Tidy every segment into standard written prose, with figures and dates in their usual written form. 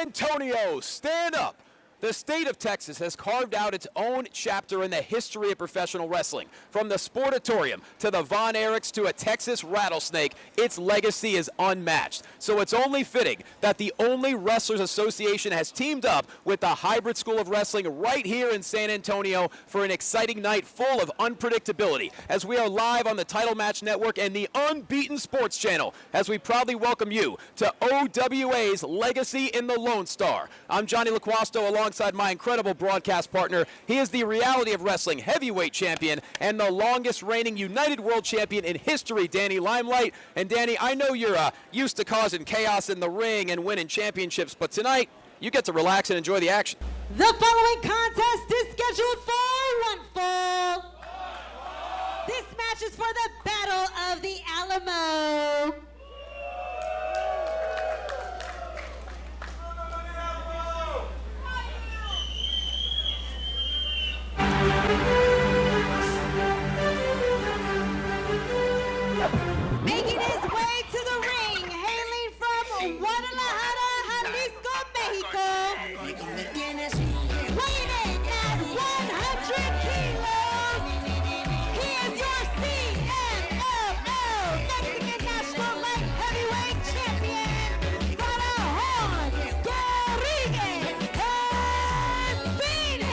Antonio, stand up. The state of Texas has carved out its own chapter in the history of professional wrestling. From the Sportatorium to the Von Erichs to a Texas rattlesnake, its legacy is unmatched. So it's only fitting that the only Wrestlers Association has teamed up with the Hybrid School of Wrestling right here in San Antonio for an exciting night full of unpredictability, as we are live on the Title Match Network and the Unbeaten Sports Channel, as we proudly welcome you to OWA's Legacy in the Lonestar. I'm Johnny LaQuasto alongside my incredible broadcast partner. He is the Reality of Wrestling heavyweight champion and the longest reigning United World Champion in history, Danny Limelight. And Danny, I know you're used to causing chaos in the ring and winning championships, but tonight you get to relax and enjoy the action. The following contest is scheduled for one fall. This match is for the Battle of the Alamo. Making his way to the ring, hailing from Guadalajara, Jalisco, Mexico. Weighing in at 100 kilos, he is your CMLL Mexican National Light Heavyweight Champion, Esfinge.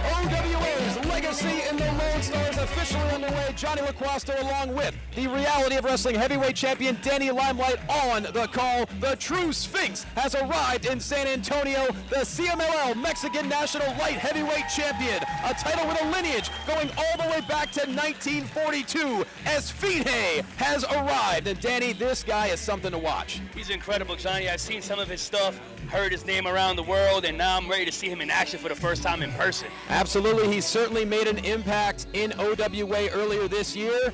OWA's Legacy in the Lone Star is officially underway. Johnny LaQuasto along with the Reality of Wrestling heavyweight champion Danny Limelight on the call. The true Sphinx has arrived in San Antonio, the CMLL Mexican National Light Heavyweight Champion, a title with a lineage going all the way back to 1942. Esfinge has arrived, and Danny, this guy is something to watch. He's incredible, Johnny. I've seen some of his stuff, heard his name around the world, and now I'm ready to see him in action for the first time in person. Absolutely, he's certainly made an impact in OWA earlier this year.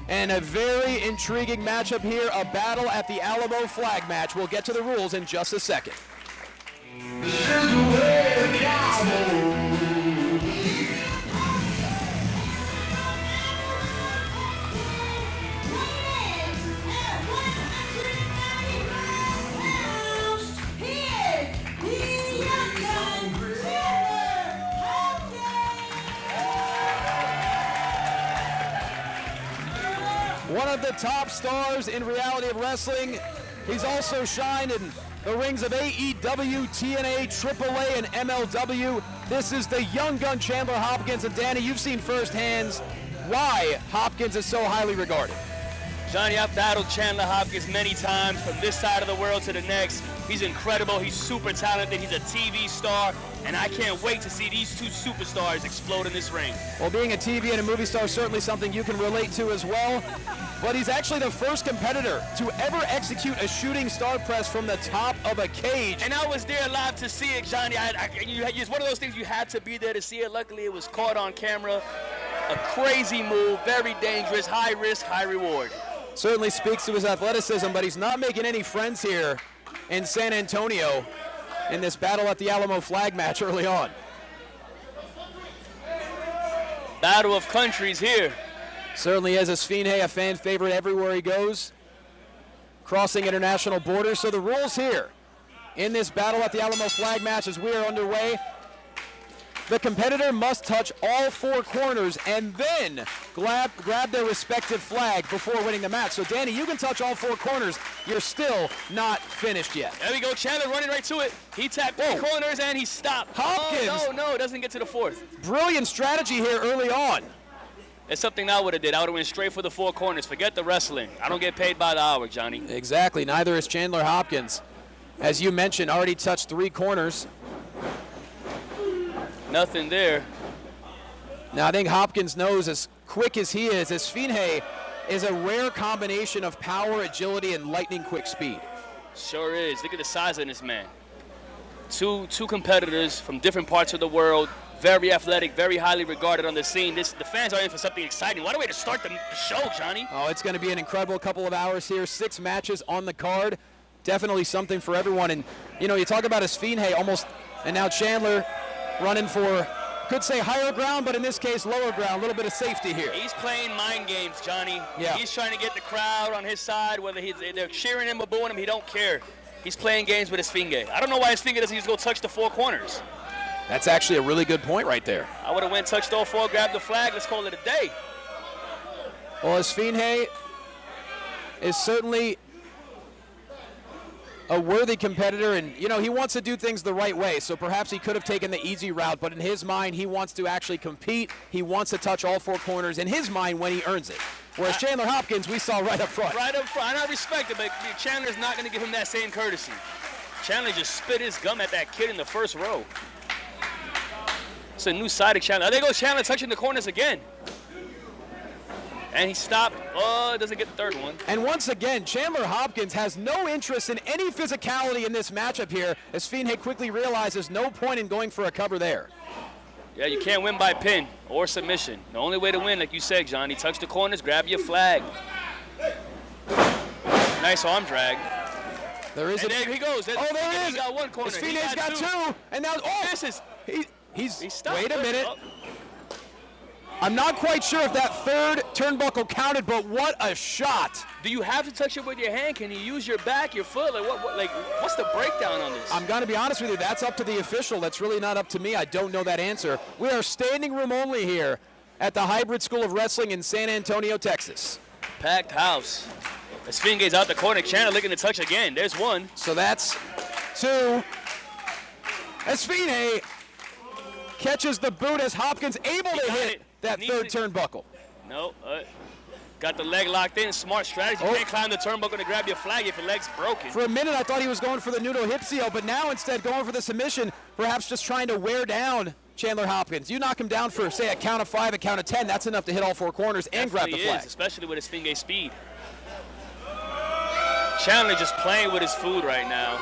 And a very intriguing matchup here, a battle at the Alamo flag match. We'll get to the rules in just a second. One of the top stars in Reality of Wrestling. He's also shined in the rings of AEW, TNA, AAA, and MLW. This is the young gun Chandler Hopkins. And Danny, you've seen firsthand why Hopkins is so highly regarded. Johnny, I've battled Chandler Hopkins many times from this side of the world to the next. He's incredible. He's super talented. He's a TV star. And I can't wait to see these two superstars explode in this ring. Well, being a TV and a movie star is certainly something you can relate to as well. But he's actually the first competitor to ever execute a shooting star press from the top of a cage. And I was there live to see it, Johnny. It's one of those things you had to be there to see it. Luckily, it was caught on camera. A crazy move, very dangerous, high risk, high reward. Certainly speaks to his athleticism, but he's not making any friends here in San Antonio in this battle at the Alamo flag match early on. Battle of countries here. Certainly is. Esfinge, a fan favorite everywhere he goes, crossing international borders. So the rules here in this battle at the Alamo flag match as we are underway: the competitor must touch all four corners and then grab their respective flag before winning the match. So Danny, you can touch all four corners. You're still not finished yet. There we go. Chandler running right to it. He tapped three corners and he stopped. Hopkins. Oh, no, doesn't get to the fourth. Brilliant strategy here early on. It's something I would have did. I would have went straight for the four corners. Forget the wrestling. I don't get paid by the hour, Johnny. Exactly. Neither is Chandler Hopkins. As you mentioned, already touched three corners. Nothing there. Now I think Hopkins knows, as quick as he is, Esfinge is a rare combination of power, agility, and lightning quick speed. Sure is. Look at the size of this man. Two competitors from different parts of the world. Very athletic, very highly regarded on the scene. The fans are in for something exciting. What a way to start the show, Johnny. Oh, it's going to be an incredible couple of hours here. 6 matches on the card. Definitely something for everyone. And, you know, you talk about Esfinge almost, and now Chandler running for could say higher ground, but in this case, lower ground. A little bit of safety here. He's playing mind games, Johnny. Yeah. He's trying to get the crowd on his side, whether they're cheering him or booing him, he don't care. He's playing games with Esfinge. I don't know why Esfinge doesn't just go touch the four corners. That's actually a really good point right there. I would have went touched all four, grabbed the flag, let's call it a day. Well, Esfinge is certainly a worthy competitor, and you know he wants to do things the right way, so perhaps he could have taken the easy route, but in his mind he wants to actually compete. He wants to touch all four corners in his mind when he earns it. Whereas Chandler Hopkins, we saw right up front. Right up front, and I respect it, but Chandler's not going to give him that same courtesy. Chandler just spit his gum at that kid in the first row. It's a new side of Chandler. There goes Chandler touching the corners again. And he stopped. Oh, doesn't get the third one. And once again, Chandler Hopkins has no interest in any physicality in this matchup here, as Esfinge quickly realizes no point in going for a cover there. Yeah, you can't win by pin or submission. The only way to win, like you said, Johnny, touch the corners, grab your flag. Nice arm drag. There is and there he goes. Oh, there he is. He got one corner. Esfinge's got two. And now, oh, this is. He's stopped. Wait a minute. Oh. I'm not quite sure if that third turnbuckle counted, but what a shot. Do you have to touch it with your hand? Can you use your back, your foot? Like what's the breakdown on this? I'm going to be honest with you. That's up to the official. That's really not up to me. I don't know that answer. We are standing room only here at the Hybrid School of Wrestling in San Antonio, Texas. Packed house. Esfinge's out the corner. Chandler looking to touch again. There's one. So that's two. Esfinge catches the boot as Hopkins able to hit that third turnbuckle. No, got the leg locked in. Smart strategy. You can't climb the turnbuckle to grab your flag if your leg's broken. For a minute, I thought he was going for the Nudo Hipsio, but now instead going for the submission, perhaps just trying to wear down Chandler Hopkins. You knock him down for, say, a count of 5, a count of 10, that's enough to hit all four corners and grab the flag. Especially with Esfinge's speed. Chandler just playing with his food right now.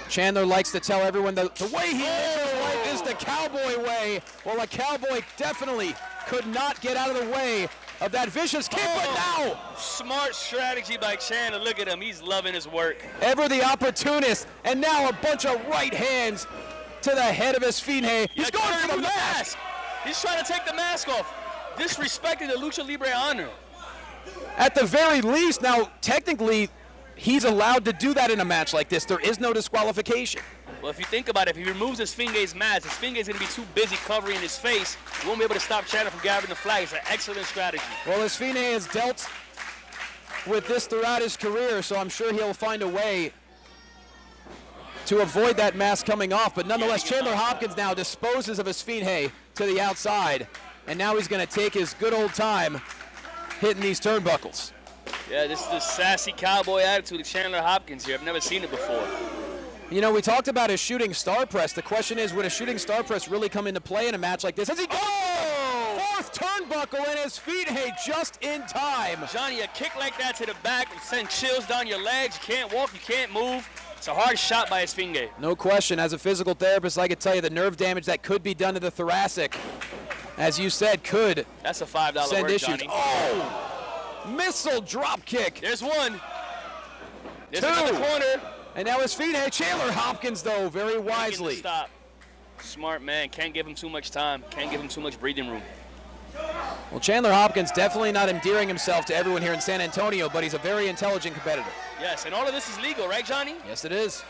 Chandler likes to tell everyone the way he lives his life is the cowboy way. Well, a cowboy definitely could not get out of the way of that vicious kick, but now. Smart strategy by Chandler. Look at him. He's loving his work. Ever the opportunist, and now a bunch of right hands to the head of Esfinge. He's going for the mask. He's trying to take the mask off. Disrespecting the Lucha Libre honor. At the very least, now technically, he's allowed to do that in a match like this. There is no disqualification. Well, if you think about it, if he removes Esfinge's mask, Esfinge's going to be too busy covering his face. He won't be able to stop Chandler from grabbing the flag. It's an excellent strategy. Well, Esfinge has dealt with this throughout his career, so I'm sure he'll find a way to avoid that mask coming off. But nonetheless, Chandler Hopkins now disposes of Esfinge to the outside, and now he's going to take his good old time hitting these turnbuckles. Yeah, this is the sassy cowboy attitude of Chandler Hopkins here. I've never seen it before. You know, we talked about his shooting star press. The question is, would a shooting star press really come into play in a match like this? As he goes, fourth turnbuckle, and Esfinge just in time. Johnny, a kick like that to the back will send chills down your legs. You can't walk, you can't move. It's a hard shot by Esfinge. No question. As a physical therapist, I could tell you the nerve damage that could be done to the thoracic, as you said, could That's a $5 send work, issues. Johnny. Oh! Missile drop kick. There's one. There's two. another corner. And now Esfinge. Chandler Hopkins, though, very wisely. Stop. Smart man. Can't give him too much time. Can't give him too much breathing room. Well, Chandler Hopkins definitely not endearing himself to everyone here in San Antonio, but he's a very intelligent competitor. Yes, and all of this is legal, right, Johnny? Yes, it is.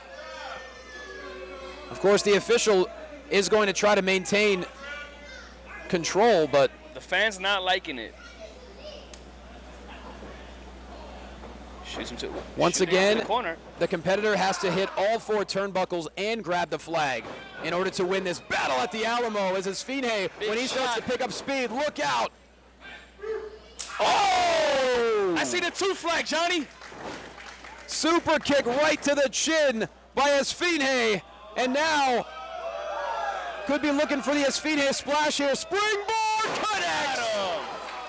Of course, the official is going to try to maintain control, but the fans not liking it. Shoots him to once again, the corner. The competitor has to hit all four turnbuckles and grab the flag in order to win this battle at the Alamo. As Esfinge, when he starts to pick up speed, look out. Oh! I see the two flag, Johnny. Super kick right to the chin by Esfinge, and now could be looking for the Esfinge splash here. Springboard connect!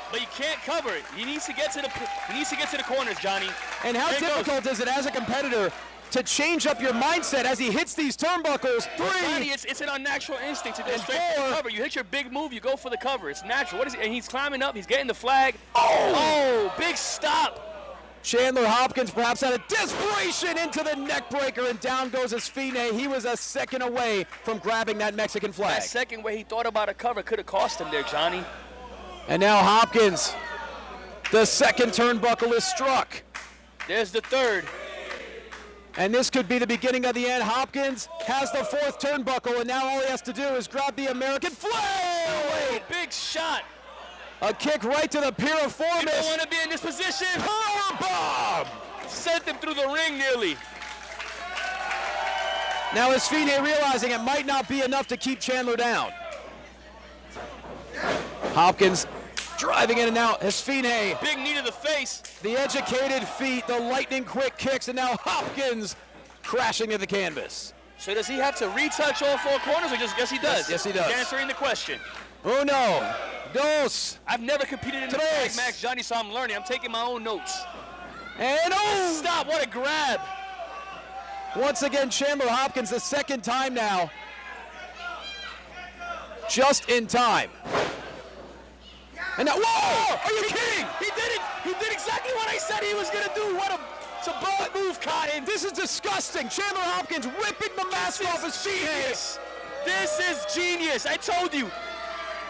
But you can't cover it. He needs to get to the corners, Johnny. And how difficult is it as a competitor to change up your mindset as he hits these turnbuckles? Johnny, it's an unnatural instinct to go straight for the cover. You hit your big move, you go for the cover. It's natural. What is it? And he's climbing up. He's getting the flag. Oh, big stop. Chandler Hopkins perhaps out of desperation into the neck breaker, and down goes Esfinge. He was a second away from grabbing that Mexican flag. That second way he thought about a cover could have cost him there, Johnny. And now Hopkins, the second turnbuckle is struck. There's the third. And this could be the beginning of the end. Hopkins has the fourth turnbuckle, and now all he has to do is grab the American flag. Oh, big shot. A kick right to the piriformis. You don't want to be in this position. Power bomb! Sent him through the ring nearly. Now Esfinge realizing it might not be enough to keep Chandler down. Hopkins driving in and out. Esfinge. Big knee to the face. The educated feet, the lightning quick kicks, and now Hopkins crashing to the canvas. So does he have to retouch all four corners, or just guess he does? Yes, he does. He's answering the question. Uno, dos, I've never competed in the tres. flag match, Johnny, so I'm learning. I'm taking my own notes. and oh! Stop, what a grab. Once again, Chandler Hopkins, the second time now. Just in time. And now, whoa! Are you kidding? He did it. He did exactly what I said he was going to do. It's a bullet move, Cotton. This is disgusting. Chandler Hopkins ripping the mask off his feet. This is genius. I told you.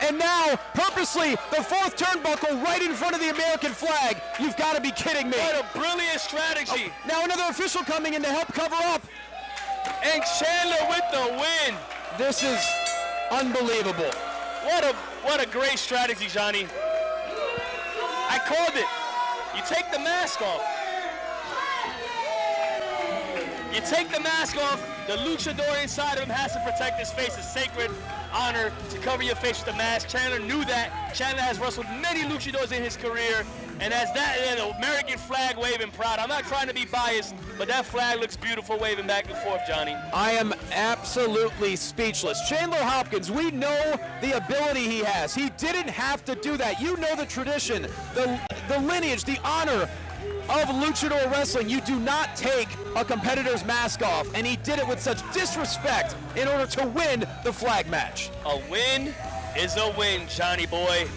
And now, purposely, the fourth turnbuckle right in front of the American flag. You've got to be kidding me. What a brilliant strategy. Now another official coming in to help cover up. And Chandler with the win. This is unbelievable. What a great strategy, Johnny. I called it. You take the mask off. You take the mask off, the luchador inside of him has to protect his face. It's sacred honor to cover your face with the mask. Chandler knew that. Chandler has wrestled many luchadors in his career, and as that the American flag waving proud. I'm not trying to be biased, but that flag looks beautiful waving back and forth, Johnny. I am absolutely speechless. Chandler Hopkins, we know the ability he has. He didn't have to do that. You know the tradition, the lineage, the honor of luchador wrestling. You do not take a competitor's mask off, and he did it with such disrespect in order to win the flag match. A win is a win, Johnny boy.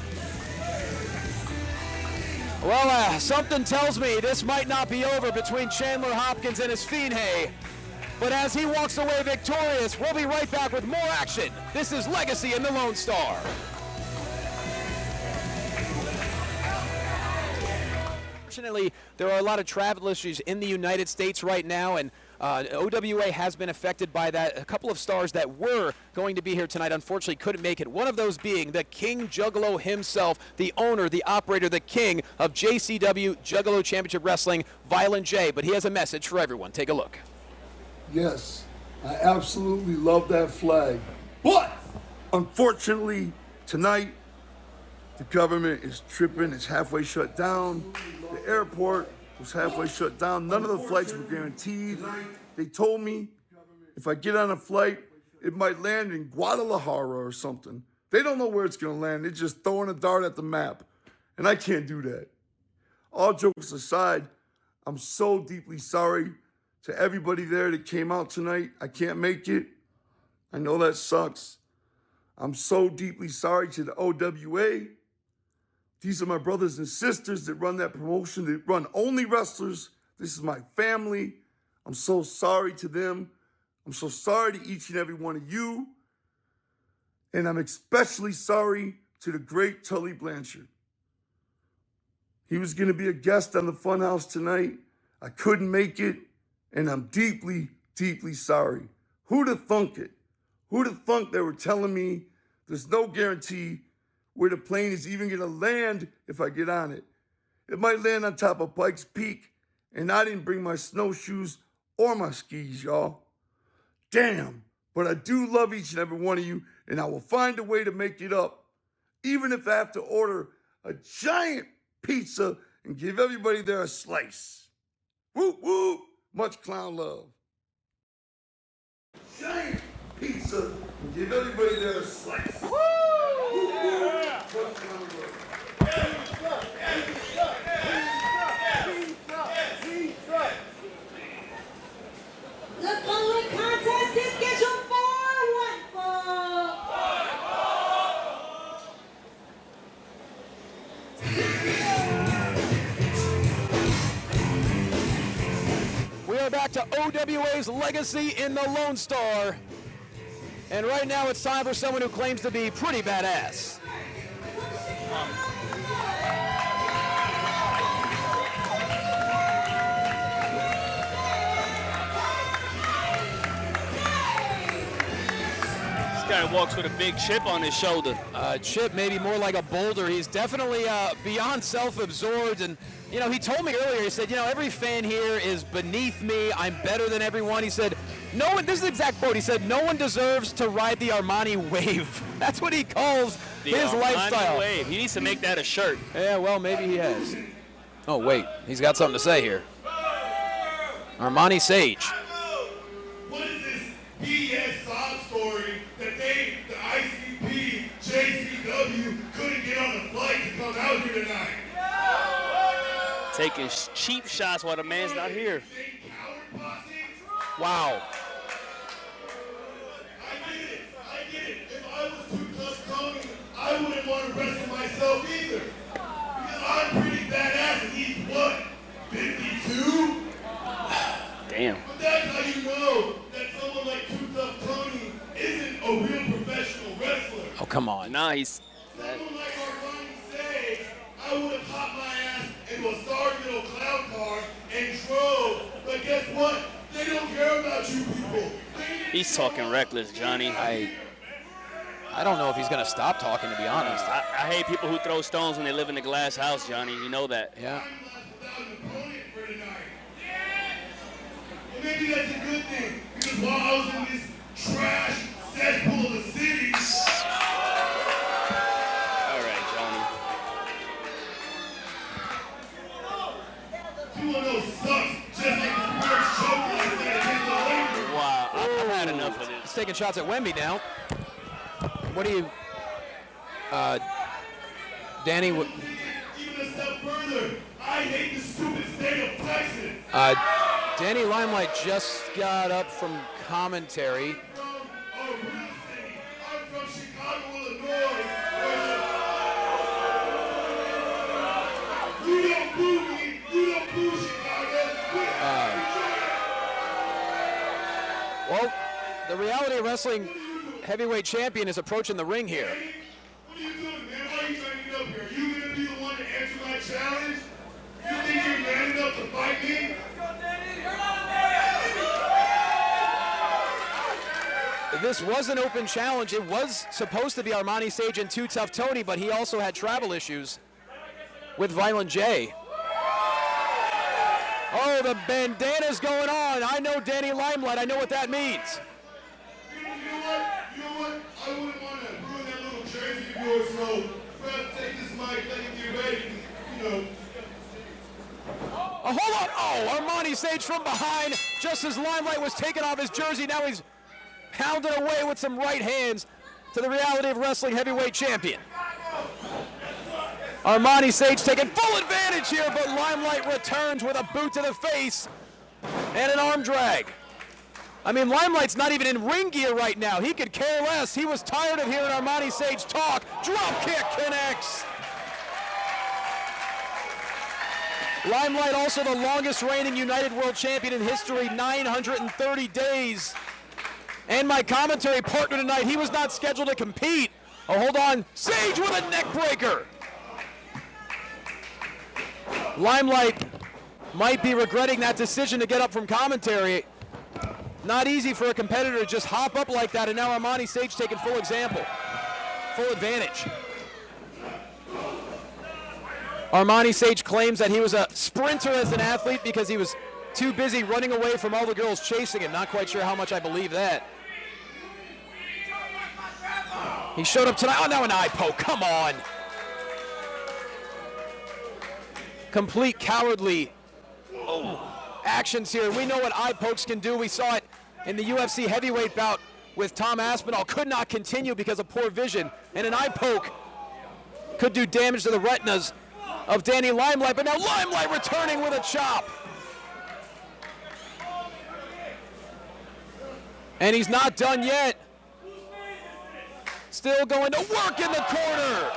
Well, something tells me this might not be over between Chandler Hopkins and Esfinge. But as he walks away victorious, we'll be right back with more action. This is Legacy in the Lonestar. Unfortunately, there are a lot of travel issues in the United States right now, and OWA has been affected by that. A couple of stars that were going to be here tonight unfortunately couldn't make it. One of those being the King Juggalo himself, the owner, the operator, the king of JCW Juggalo Championship Wrestling, Violent J. But he has a message for everyone. Take a look. Yes, I absolutely love that flag. But unfortunately, tonight, the government is tripping. It's halfway shut down. The airport was halfway shut down. None of the flights were guaranteed. They told me if I get on a flight, it might land in Guadalajara or something. They don't know where it's going to land. They're just throwing a dart at the map. And I can't do that. All jokes aside, I'm so deeply sorry to everybody there that came out tonight. I can't make it. I know that sucks. I'm so deeply sorry to the OWA. These are my brothers and sisters that run that promotion, that run Only Wrestlers. This is my family. I'm so sorry to them. I'm so sorry to each and every one of you. And I'm especially sorry to the great Tully Blanchard. He was going to be a guest on the Funhouse tonight. I couldn't make it, and I'm deeply, deeply sorry. Who'd have thunk it? Who'd have thunk they were telling me there's no guarantee where the plane is even going to land if I get on it. It might land on top of Pikes Peak, and I didn't bring my snowshoes or my skis, y'all. Damn, but I do love each and every one of you, and I will find a way to make it up, even if I have to order a giant pizza and give everybody there a slice. Whoop, whoop, much clown love. Giant pizza and give everybody there a slice. Woo! The following contest is scheduled for one fall. back to OWA's legacy in the Lonestar. And right now it's time for someone who claims to be pretty badass. This guy walks with a big chip on his shoulder. Chip maybe more like a boulder. He's definitely beyond self-absorbed, and you know, he told me earlier, he said, you know, every fan here is beneath me. I'm better than everyone. He said, no one, this is the exact quote, he said, no one deserves to ride the Armani wave. That's what he calls his Armani lifestyle. Wave. He needs to make that a shirt. Yeah, well, maybe he has. Oh, wait, he's got something to say here. Armani Sage. What is this BS sob story that the ICP, JCW, couldn't get on the flight to come out here tonight? Taking cheap shots while the man's not here. Wow. I get it. If I was too tough Tony, I wouldn't want to wrestle myself either. Because I'm pretty badass and he's what, 52? Damn. But that's how you know that someone like Too Tough Tony isn't a real professional wrestler. Oh, come on. Nah, he's... Someone like Armani Sage, I would have popped my ass into a sorry little clown car and drove. But guess what? They don't care about you people. He's talking reckless, Johnny. I don't know if he's going to stop talking, to be honest. I hate people who throw stones when they live in a glass house, Johnny. You know that. Yeah. Without an opponent for tonight. Well, maybe that's a good thing, because while I was in this trash cesspool of the city, All right, Johnny. 2-0 sucks, just like the sports choke last night against the Lakers. Wow, I've had enough of He's this. taking shots at Wemby now. What do you... Danny... Even a step further, I hate the stupid state of Texas. Danny Limelight just got up from commentary. From a real city. I'm from Chicago, Illinois. You don't boo me. You don't boo Chicago. Well, the Reality of Wrestling heavyweight champion is approaching the ring here. What are you doing, man? Why are you trying to get up here? Are you going to be the one to answer my challenge? You think you're man enough to fight me? This was an open challenge. It was supposed to be Armani Sage and Too Tough Tony, but he also had travel issues with Violent J. Oh, the bandana's going on. I know Danny Limelight. I know what that means. You know what? I wouldn't want to ruin that little jersey of yours, so perhaps take this mic, let him get ready, 'cause, you know. Oh, hold on. Oh, Armani Sage from behind. Just as Limelight was taking off his jersey, now he's pounding away with some right hands to the Reality of Wrestling heavyweight champion. Armani Sage taking full advantage here, but Limelight returns with a boot to the face and an arm drag. I mean, Limelight's not even in ring gear right now. He could care less. He was tired of hearing Armani Sage talk. Drop kick connects. Limelight also the longest reigning United World Champion in history, 930 days. And my commentary partner tonight, he was not scheduled to compete. Oh, hold on. Sage with a neck breaker. Limelight might be regretting that decision to get up from commentary. Not easy for a competitor to just hop up like that, and now Armani Sage taking full advantage. Armani Sage claims that he was a sprinter as an athlete because he was too busy running away from all the girls chasing him. Not quite sure how much I believe that. He showed up tonight. Oh, now an eye poke. Come on. Complete cowardly actions here. We know what eye pokes can do. We saw it in the UFC heavyweight bout with Tom Aspinall. Could not continue because of poor vision. And an eye poke could do damage to the retinas of Danny Limelight. But now Limelight returning with a chop. And he's not done yet. Still going to work in the corner.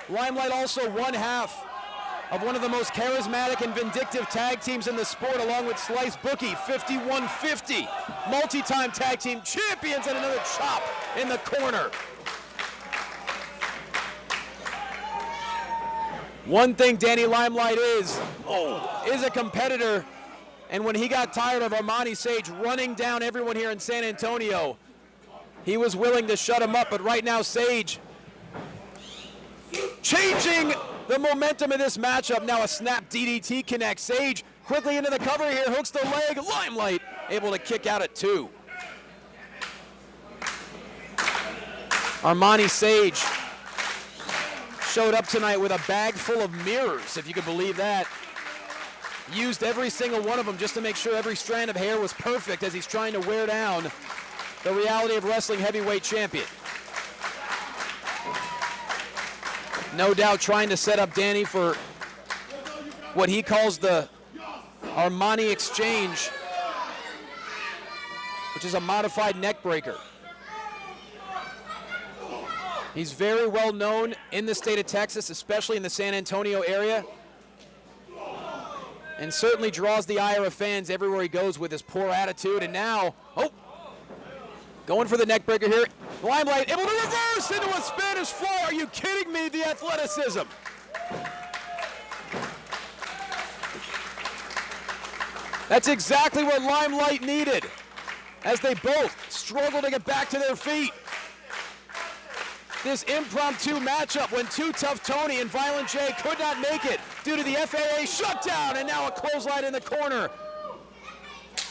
Limelight also one half of one of the most charismatic and vindictive tag teams in the sport, along with Slice Bookie, 5150, multi-time tag team champions, and another chop in the corner. One thing Danny Limelight is a competitor, and when he got tired of Armani Sage running down everyone here in San Antonio, he was willing to shut him up. But right now, Sage changing the momentum of this matchup. Now a snap DDT connects. Sage quickly into the cover here, hooks the leg. Limelight able to kick out at 2. Armani Sage showed up tonight with a bag full of mirrors, if you could believe that. Used every single one of them just to make sure every strand of hair was perfect as he's trying to wear down the Reality of Wrestling heavyweight champion. No doubt trying to set up Danny for what he calls the Armani Exchange, which is a modified neck breaker. He's very well known in the state of Texas, especially in the San Antonio area, and certainly draws the ire of fans everywhere he goes with his poor attitude. And now, going for the neck breaker here. Limelight able to reverse into a Spanish fly. Are you kidding me? The athleticism. That's exactly what Limelight needed as they both struggle to get back to their feet. This impromptu matchup when Too Tough Tony and Violent J could not make it due to the FAA shutdown, and now a clothesline in the corner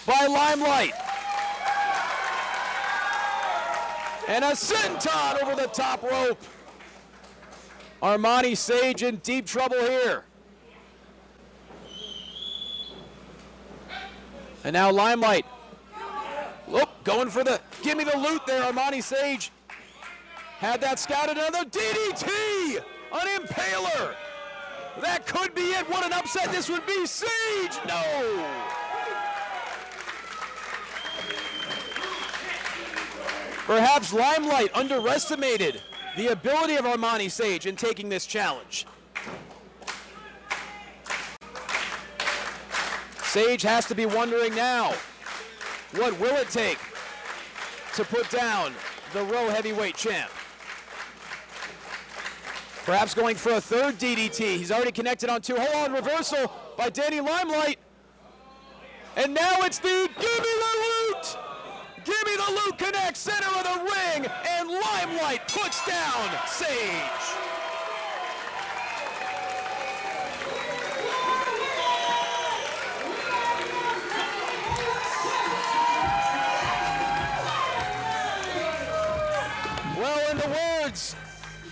by Limelight. And a senton over the top rope. Armani Sage in deep trouble here. And now Limelight. Going for the give me the loot there. Armani Sage had that scouted. Another DDT. An impaler. That could be it. What an upset this would be. Sage, no. Perhaps Limelight underestimated the ability of Armani Sage in taking this challenge. Sage has to be wondering now, what will it take to put down the Raw Heavyweight champ? Perhaps going for a third DDT. He's already connected on 2. Hold on, reversal by Danny Limelight. And now it's the give me the loot! Give me the loot connect, center of the ring, and Limelight puts down Sage. Well, in the words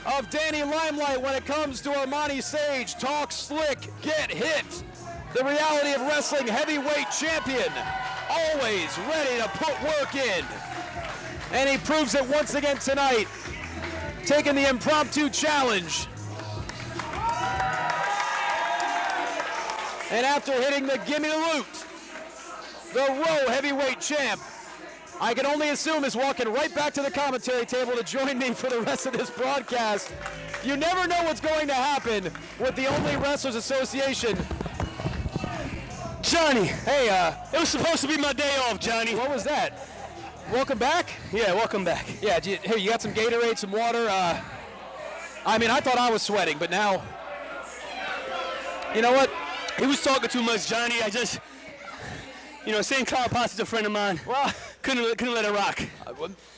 of Danny Limelight, when it comes to Armani Sage, talk slick, get hit. The Reality of Wrestling heavyweight champion, always ready to put work in. And he proves it once again tonight, taking the impromptu challenge. And after hitting the gimme the loot, the Raw heavyweight champ, I can only assume is walking right back to the commentary table to join me for the rest of this broadcast. You never know what's going to happen with the Only Wrestlers Association. Johnny, Hey, it was supposed to be my day off, Johnny. what was that? Welcome back? Yeah, welcome back. Yeah, here, you got some Gatorade, some water. I mean, I thought I was sweating, but now, you know what? He was talking too much, Johnny. I just, St. Cloud Potts is a friend of mine. Well, Couldn't let it rock.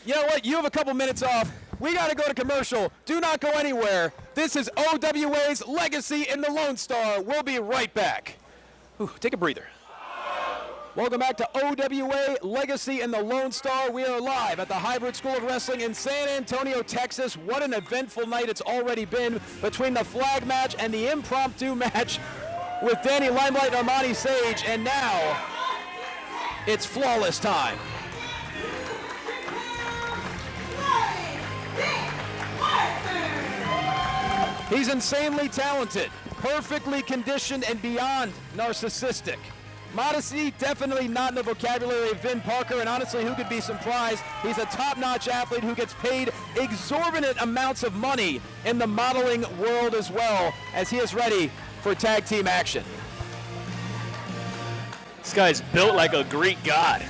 you know what? You have a couple minutes off. We got to go to commercial. Do not go anywhere. This is OWA's Legacy in the Lonestar. We'll be right back. Ooh, take a breather. Welcome back to OWA Legacy in the Lonestar. We are live at the Hybrid School of Wrestling in San Antonio, Texas. What an eventful night it's already been between the flag match and the impromptu match with Danny Limelight and Armani Sage. And now it's flawless time. He's insanely talented, perfectly conditioned, and beyond narcissistic. Modesty, definitely not in the vocabulary of Vin Parker, and honestly, who could be surprised? He's a top-notch athlete who gets paid exorbitant amounts of money in the modeling world as well, as he is ready for tag team action. This guy's built like a Greek god.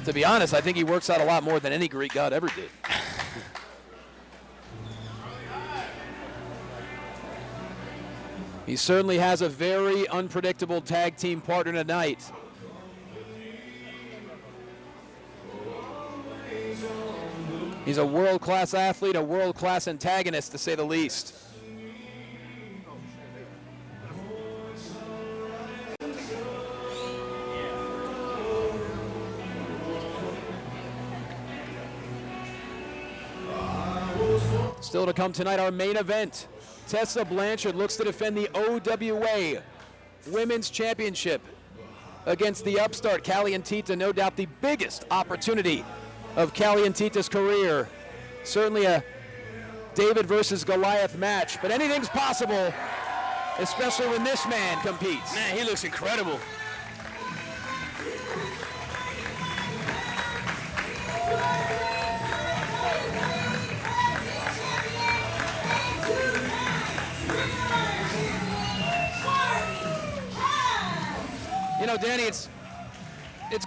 To be honest, I think he works out a lot more than any Greek god ever did. He certainly has a very unpredictable tag team partner tonight. He's a world-class athlete, a world-class antagonist, to say the least. Still to come tonight, our main event. Tessa Blanchard looks to defend the OWRE Women's Championship against the upstart Kalientita, no doubt the biggest opportunity of Kalientita's career. Certainly a David versus Goliath match, but anything's possible, especially when this man competes. Man, he looks incredible. You know, Danny, it's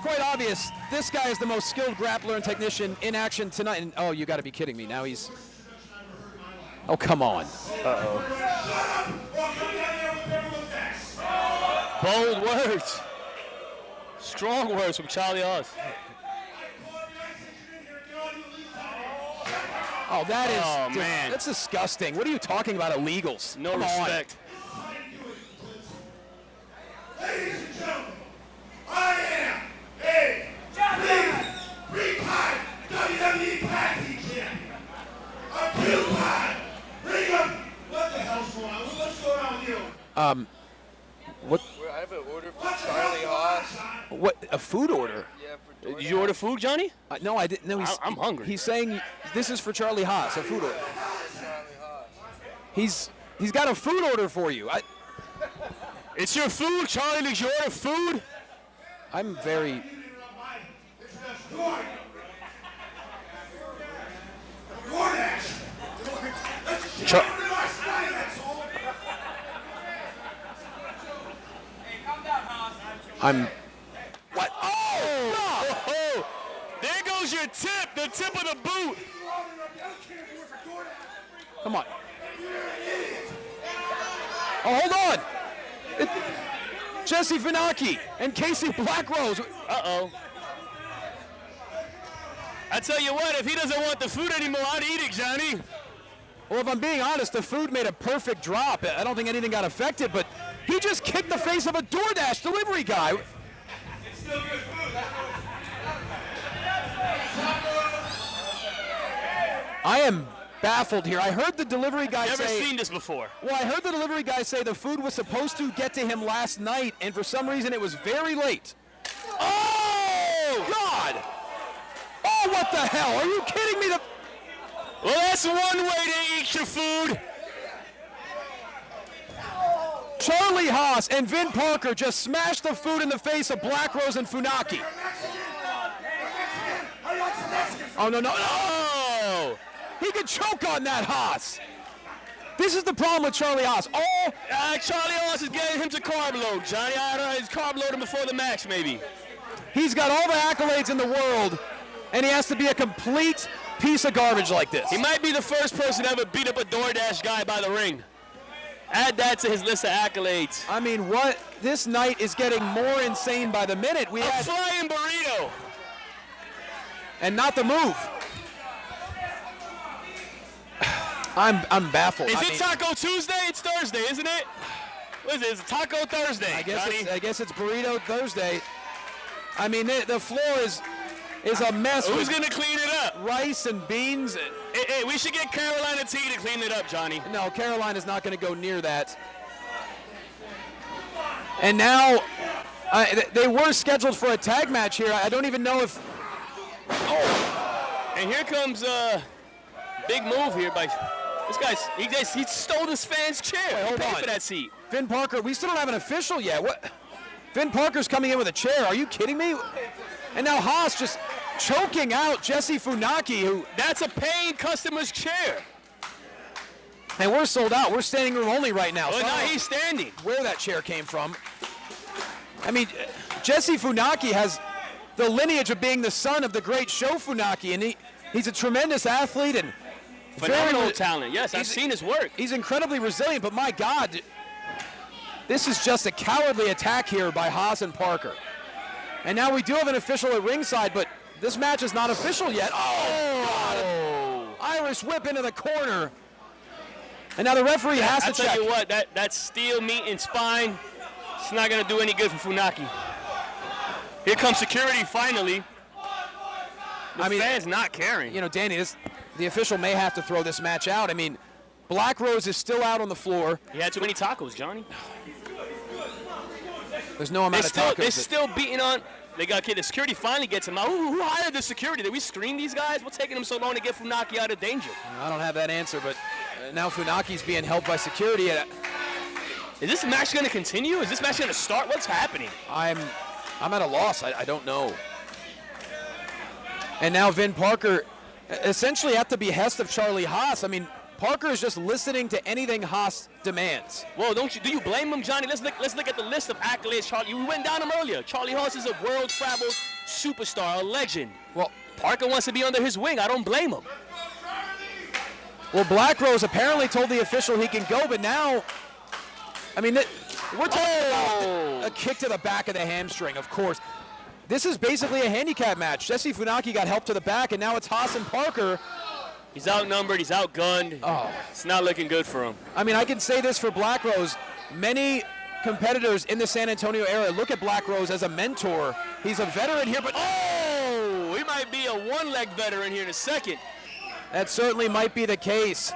quite obvious this guy is the most skilled grappler and technician in action tonight. And, oh, you got to be kidding me. Now he's... Oh, come on. Bold words. Strong words from Charlie Haas. Oh, that is... Oh, man. That's disgusting. What are you talking about, illegals? No Come on. respect. Ladies and gentlemen, I am a three-time WWE Tag Team Champion. A two-time Ring of... What the hell's going on? What's going on with you? What? I have an order for Charlie Haas. What? A food order? Yeah, for Did you order food, Johnny? No, I didn't. No, I'm hungry. He's saying this is for Charlie Haas, a food order. Charlie Haas. He's got a food order for you. It's your food, Charlie. Did you order food? I'm very... I'm... What? Oh! Oh! There goes your tip, the tip of the boot. Come on. Oh, hold on! Jesse Funaki and Casey Blackrose. Uh-oh. I tell you what, if he doesn't want the food anymore, I'd eat it, Johnny. Well, if I'm being honest, the food made a perfect drop. I don't think anything got affected, but he just kicked the face of a DoorDash delivery guy. It's still good food. I am baffled here. I heard the delivery guy Never say... seen this before. Well, I heard the delivery guy say the food was supposed to get to him last night, and for some reason it was very late. Oh, God! Oh, what the hell? Are you kidding me? Well, that's one way to eat your food. Charlie Haas and Vin Parker just smashed the food in the face of Blackrose and Funaki. Oh, no, no, no! He could choke on that, Haas. This is the problem with Charlie Haas. Charlie Haas is getting him to carb load, Johnny. I don't know, he's carb loading before the match, maybe. He's got all the accolades in the world, and he has to be a complete piece of garbage like this. He might be the first person to ever beat up a DoorDash guy by the ring. Add that to his list of accolades. I mean, what? This night is getting more insane by the minute. We A had, flying burrito. and not the move. I'm baffled. Is it Taco Tuesday? It's Thursday, isn't it? What is it? It's Taco Thursday, I Johnny. guess it's Burrito Thursday. I mean, the floor is a mess. Who's with going to clean it up? rice and beans? Hey, we should get Carolina Tea to clean it up, Johnny. No, Carolina's not going to go near that. And now, they were scheduled for a tag match here. I don't even know if... And here comes a big move here by this guy's. He stole this fan's chair. Wait, hold He paid on. for that seat. Vin Parker, we still don't have an official yet. What? Vin Parker's coming in with a chair. Are you kidding me? And now Haas just choking out Jesse Funaki, who... That's a paying customer's chair. And we're sold out. We're standing room only right now. Well, So I now don't know he's standing. where that chair came from. I mean, Jesse Funaki has the lineage of being the son of the great Sho Funaki, and he's a tremendous athlete and Phenomenal talent. Yes, I've seen his work. He's incredibly resilient, but my God, this is just a cowardly attack here by Haas and Parker. And now we do have an official at ringside, but this match is not official yet. Oh, God. Irish whip into the corner. And now the referee has to check. I tell you what, that steel meat and spine, it's not going to do any good for Funaki. Here comes security finally. The fans not caring. You know, Danny, the official may have to throw this match out. I mean, Black Rose is still out on the floor. He had too many tacos, Johnny. There's no amount of tacos. They're still beating on. They got the security finally gets him out. Who hired the security? Did we screen these guys? What's taking them so long to get Funaki out of danger? I don't have that answer, but now Funaki's being held by security. Is this match going to continue? Is this match going to start? What's happening? I'm at a loss. I don't know. And now Vin Parker, essentially at the behest of Charlie Haas. I mean, Parker is just listening to anything Haas demands. Well, do you blame him, Johnny? Let's look at the list of accolades. Charlie, we went down him earlier. Charlie Haas is a world-traveled superstar, a legend. Well, Parker wants to be under his wing. I don't blame him. Well, Black Rose apparently told the official he can go, but now, I mean, we're talking about a kick to the back of the hamstring, of course. This is basically a handicap match. Jesse Funaki got help to the back, and now it's Haas and Parker. He's outnumbered. He's outgunned. Oh. It's not looking good for him. I mean, I can say this for Black Rose. Many competitors in the San Antonio area look at Black Rose as a mentor. He's a veteran here, but he might be a one-leg veteran here in a second. That certainly might be the case.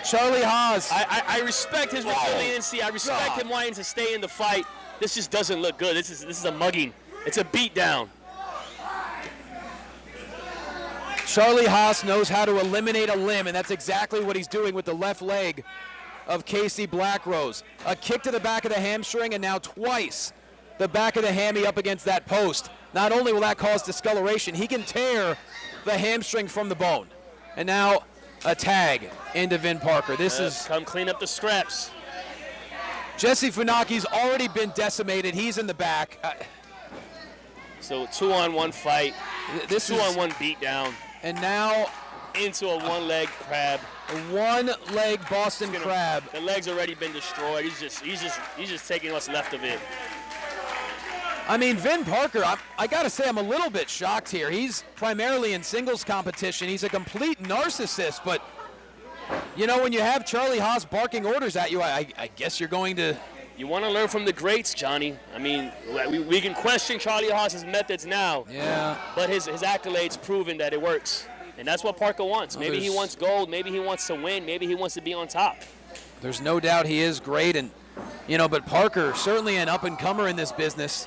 Charlie Haas. I respect his resiliency. I respect him wanting to stay in the fight. This just doesn't look good. This is a mugging. It's a beatdown. Charlie Haas knows how to eliminate a limb, and that's exactly what he's doing with the left leg of Casey Black Rose. A kick to the back of the hamstring, and now twice the back of the hammy up against that post. Not only will that cause discoloration, he can tear the hamstring from the bone. And now a tag into Vin Parker. This is... Come clean up the scraps. Jesse Funaki's already been decimated. He's in the back. So 2-on-1 fight. This 2-on-1 beatdown. And now into a one-leg crab. A one-leg Boston Crab. The leg's already been destroyed. He's just taking what's left of it. I mean, Vin Parker, I got to say I'm a little bit shocked here. He's primarily in singles competition. He's a complete narcissist, but, you know, when you have Charlie Haas barking orders at you, I guess you're going to... You want to learn from the greats, Johnny. I mean, we can question Charlie Haas's methods now. Yeah. But his accolades proven that it works. And that's what Parker wants. Maybe he wants gold. Maybe he wants to win. Maybe he wants to be on top. There's no doubt he is great. And, you know, but Parker, certainly an up-and-comer in this business.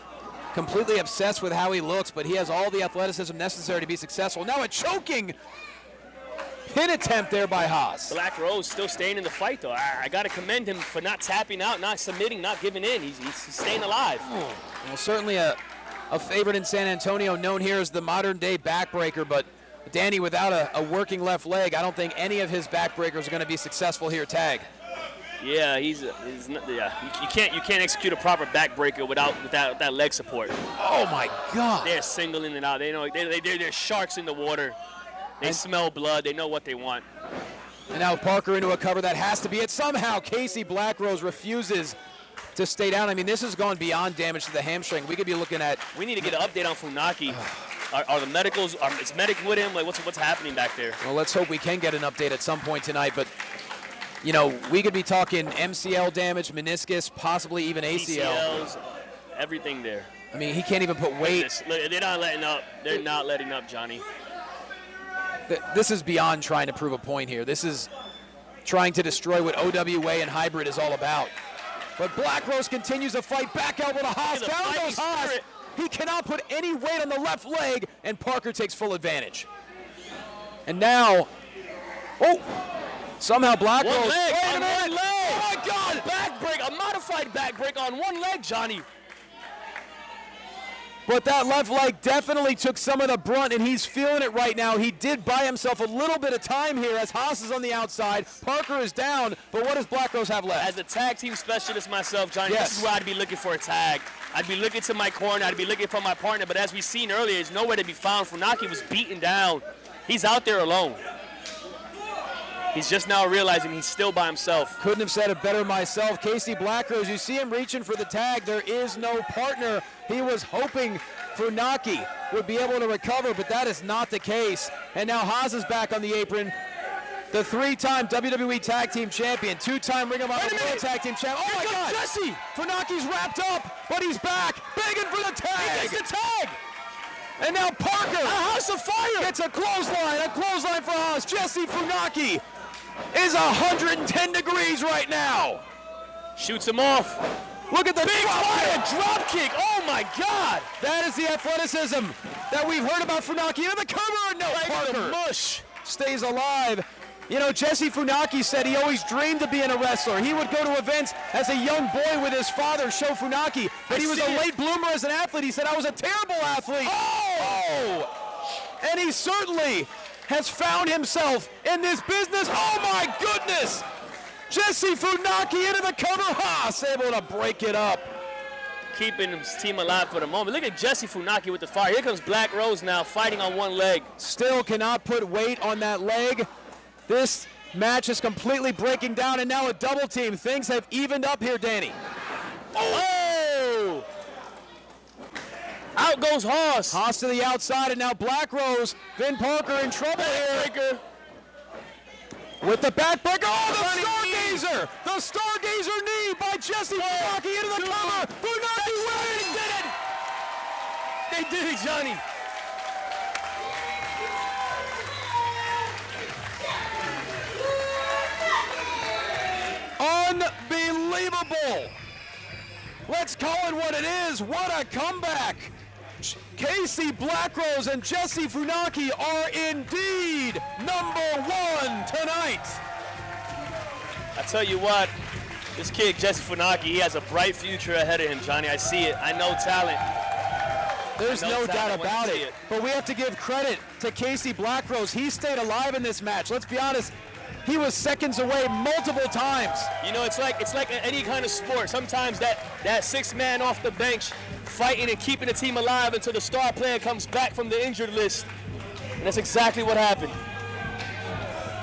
Completely obsessed with how he looks, but he has all the athleticism necessary to be successful. Now a choking pin attempt there by Haas. Black Rose still staying in the fight, though. I got to commend him for not tapping out, not submitting, not giving in. He's staying alive. Oh. Well, certainly a favorite in San Antonio, known here as the modern-day backbreaker, but Danny, without a working left leg, I don't think any of his backbreakers are going to be successful here, tag. Yeah, he's not, yeah. You can't execute a proper backbreaker without that leg support. Oh my God! They're singling it out. They know they're sharks in the water. They smell blood. They know what they want. And now Parker into a cover. That has to be it. Somehow Casey Black Rose refuses to stay down. I mean, this has gone beyond damage to the hamstring. We could be looking at. We need to get an update on Funaki. Are the medicals? Is medic with him? Like what's happening back there? Well, let's hope we can get an update at some point tonight. But you know, we could be talking MCL damage, meniscus, possibly even ACL. ACLs, everything there. I mean, he can't even put weight. They're not letting up. They're not letting up, Johnny. This is beyond trying to prove a point here. This is trying to destroy what OWA and hybrid is all about. But Black Rose continues to fight. Back elbow to Haas. Down goes Haas. He cannot put any weight on the left leg, and Parker takes full advantage. And now, somehow Black Rose. One leg. Wait a minute. One leg. Oh my God! Back break. A modified back break on one leg, Johnny. But that left leg definitely took some of the brunt, and he's feeling it right now. He did buy himself a little bit of time here as Haas is on the outside. Parker is down, but what does Black Rose have left? As a tag team specialist myself, Johnny, Yes. this is where I'd be looking for a tag. I'd be looking to my corner. I'd be looking for my partner. But as we seen earlier, there's nowhere to be found. Funaki was beaten down. He's out there alone. He's just now realizing he's still by himself. Couldn't have said it better myself. Casey Black Rose, you see him reaching for the tag. There is no partner. He was hoping Funaki would be able to recover, but that is not the case. And now Haas is back on the apron. The three-time WWE Tag Team Champion, two-time Ring of Honor World Tag Team Champion. Oh my God! Jesse! Funaki's wrapped up, but he's back, begging for the tag. He gets the tag! And now Parker, A House of Fire! gets a clothesline for Haas. Jesse Funaki is 110 degrees right now. Shoots him off. Look at the Big drop kick. Oh my God! That is the athleticism that we've heard about Funaki. Into the cover, no, Right in the Parker mush. stays alive. You know, Jesse Funaki said he always dreamed of being a wrestler. He would go to events as a young boy with his father, Sho Funaki, but he was a late bloomer as an athlete. He said, I was a terrible athlete. Oh! And he certainly has found himself in this business. Oh my goodness! Jesse Funaki into the cover. Haas able to break it up. Keeping his team alive for the moment. Look at Jesse Funaki with the fire. Here comes Black Rose now fighting on one leg. Still cannot put weight on that leg. This match is completely breaking down, and now a double team. Things have evened up here, Danny. Oh! Out goes Haas. Haas to the outside, and now Black Rose. Vin Parker in trouble here. With the backbreaker. Oh, the Stargazer! The Stargazer knee by Jesse Funaki into the cover. Funaki winning! They did it, Johnny. Unbelievable! Let's call it what it is. What a comeback! Casey Black Rose and Jesse Funaki are indeed #1 tonight. I tell you what, this kid Jesse Funaki, he has a bright future ahead of him, Johnny. I see it. I know talent. There's no doubt when I about see it. it. But we have to give credit to Casey Black Rose. He stayed alive in this match. Let's be honest. He was seconds away multiple times. You know, it's like any kind of sport. Sometimes that sixth man off the bench fighting and keeping the team alive until the star player comes back from the injured list. And that's exactly what happened.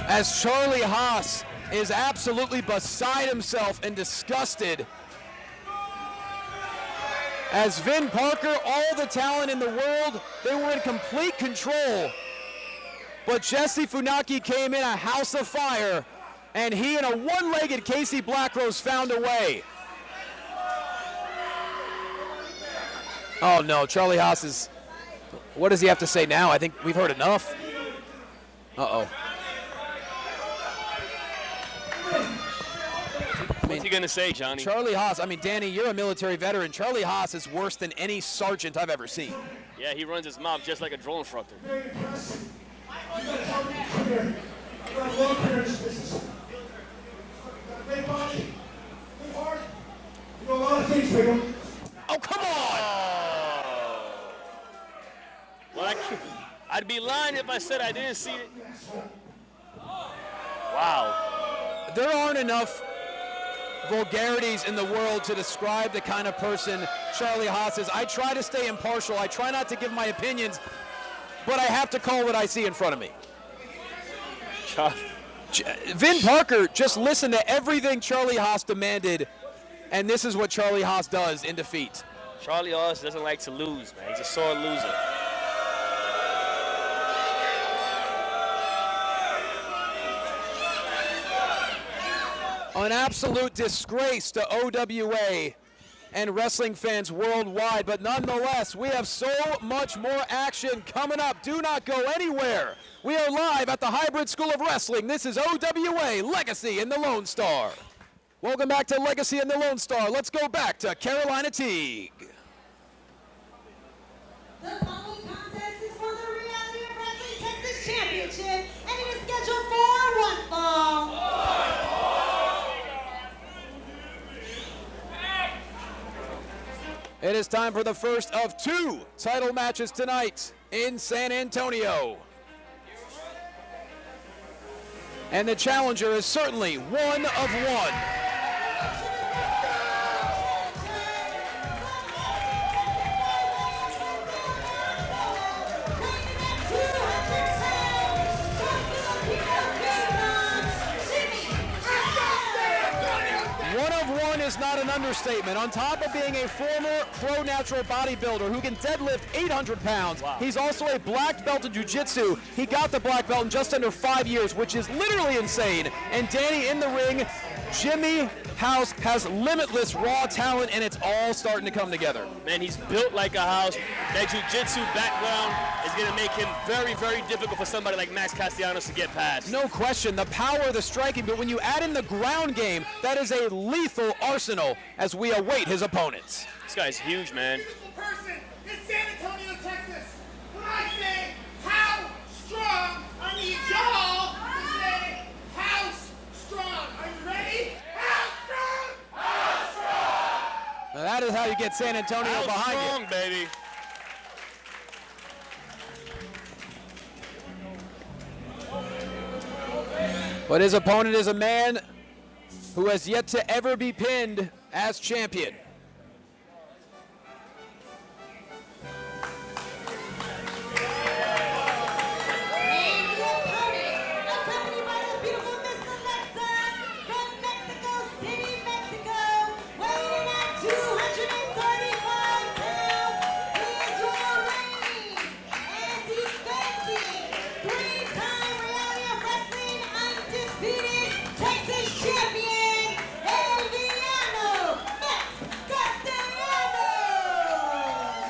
As Charlie Haas is absolutely beside himself and disgusted. As Vin Parker, all the talent in the world, they were in complete control. But Jesse Funaki came in a house of fire, and he and a one-legged Casey Black Rose found a way. Oh no, Charlie Haas is, what does he have to say now? I think we've heard enough. Uh-oh. What's he gonna say, Johnny? Charlie Haas, I mean, Danny, you're a military veteran. Charlie Haas is worse than any sergeant I've ever seen. Yeah, he runs his mouth just like a drill instructor. You gotta tell me clear. You got a long career in this business. You got a great body, good heart. You know a lot of things, Bigger. Oh, come on! Well, I'd be lying if I said I didn't see it. Wow. There aren't enough vulgarities in the world to describe the kind of person Charlie Haas is. I try to stay impartial. I try not to give my opinions, but I have to call what I see in front of me. Vin Parker just listened to everything Charlie Haas demanded, and this is what Charlie Haas does in defeat. Charlie Haas doesn't like to lose, man. He's a sore loser. An absolute disgrace to OWA and wrestling fans worldwide, but nonetheless, we have so much more action coming up. Do not go anywhere. We are live at the Hybrid School of Wrestling. This is OWA Legacy and the Lonestar. Welcome back to Legacy and the Lonestar. Let's go back to Carolina Teague. The following contest is for the Reality of Wrestling Texas Championship, and it is scheduled for one fall. It is time for the first of 2 title matches tonight in San Antonio. And the challenger is certainly one of one. Is not an understatement. On top of being a former pro natural bodybuilder who can deadlift 800 pounds, he's also a black belt in jiu-jitsu. He got the black belt in just under 5 years, which is literally insane. And Danny in the ring, Jimmy Haas has limitless raw talent, and it's all starting to come together. Man, he's built like a house. That jiu-jitsu background is going to make him very, very difficult for somebody like Max Castellanos to get past. No question, the power, the striking, but when you add in the ground game, that is a lethal arsenal as we await his opponents. This guy's huge, man. Person in San Antonio, Texas. When I say how strong, I need y'all to say how strong. Are you ready? How strong? How strong? Now that is how you get San Antonio How behind strong, you. baby. But his opponent is a man who has yet to ever be pinned as champion. And the opponent, accompanied by the beautiful Miss Alexa from Mexico City, Mexico, weighing in at 235 pounds, is your reigning and defending 3-time Reality of Wrestling undefeated Texas champion, Castellanos.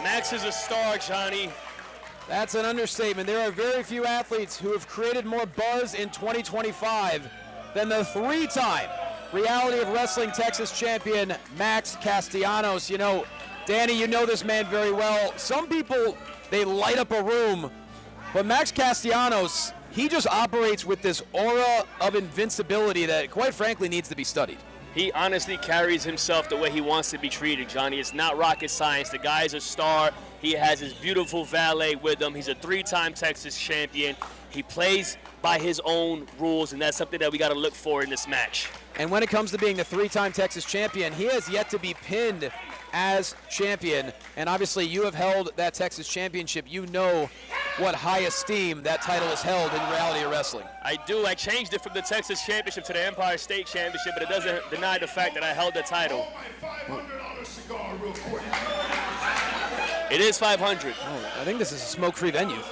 Max is a star, Johnny. That's an understatement. There are very few athletes who have created more buzz in 2025 than the 3-time Reality of Wrestling Texas champion, Max Castellanos. You know, Danny, you know this man very well. Some people, they light up a room, but Max Castellanos, he just operates with this aura of invincibility that, quite frankly, needs to be studied. He honestly carries himself the way he wants to be treated, Johnny. It's not rocket science. The guy is a star. He has his beautiful valet with him. He's a 3-time Texas champion. He plays by his own rules, and that's something that we got to look for in this match. And when it comes to being the 3-time Texas champion, he has yet to be pinned as champion. And obviously, you have held that Texas championship. You know what high esteem that title is held in Reality of Wrestling. I do. I changed it from the Texas Championship to the Empire State Championship, but it doesn't deny the fact that I held the title. My $500 cigar real quick. It is 500. Oh, I think this is a smoke-free venue. And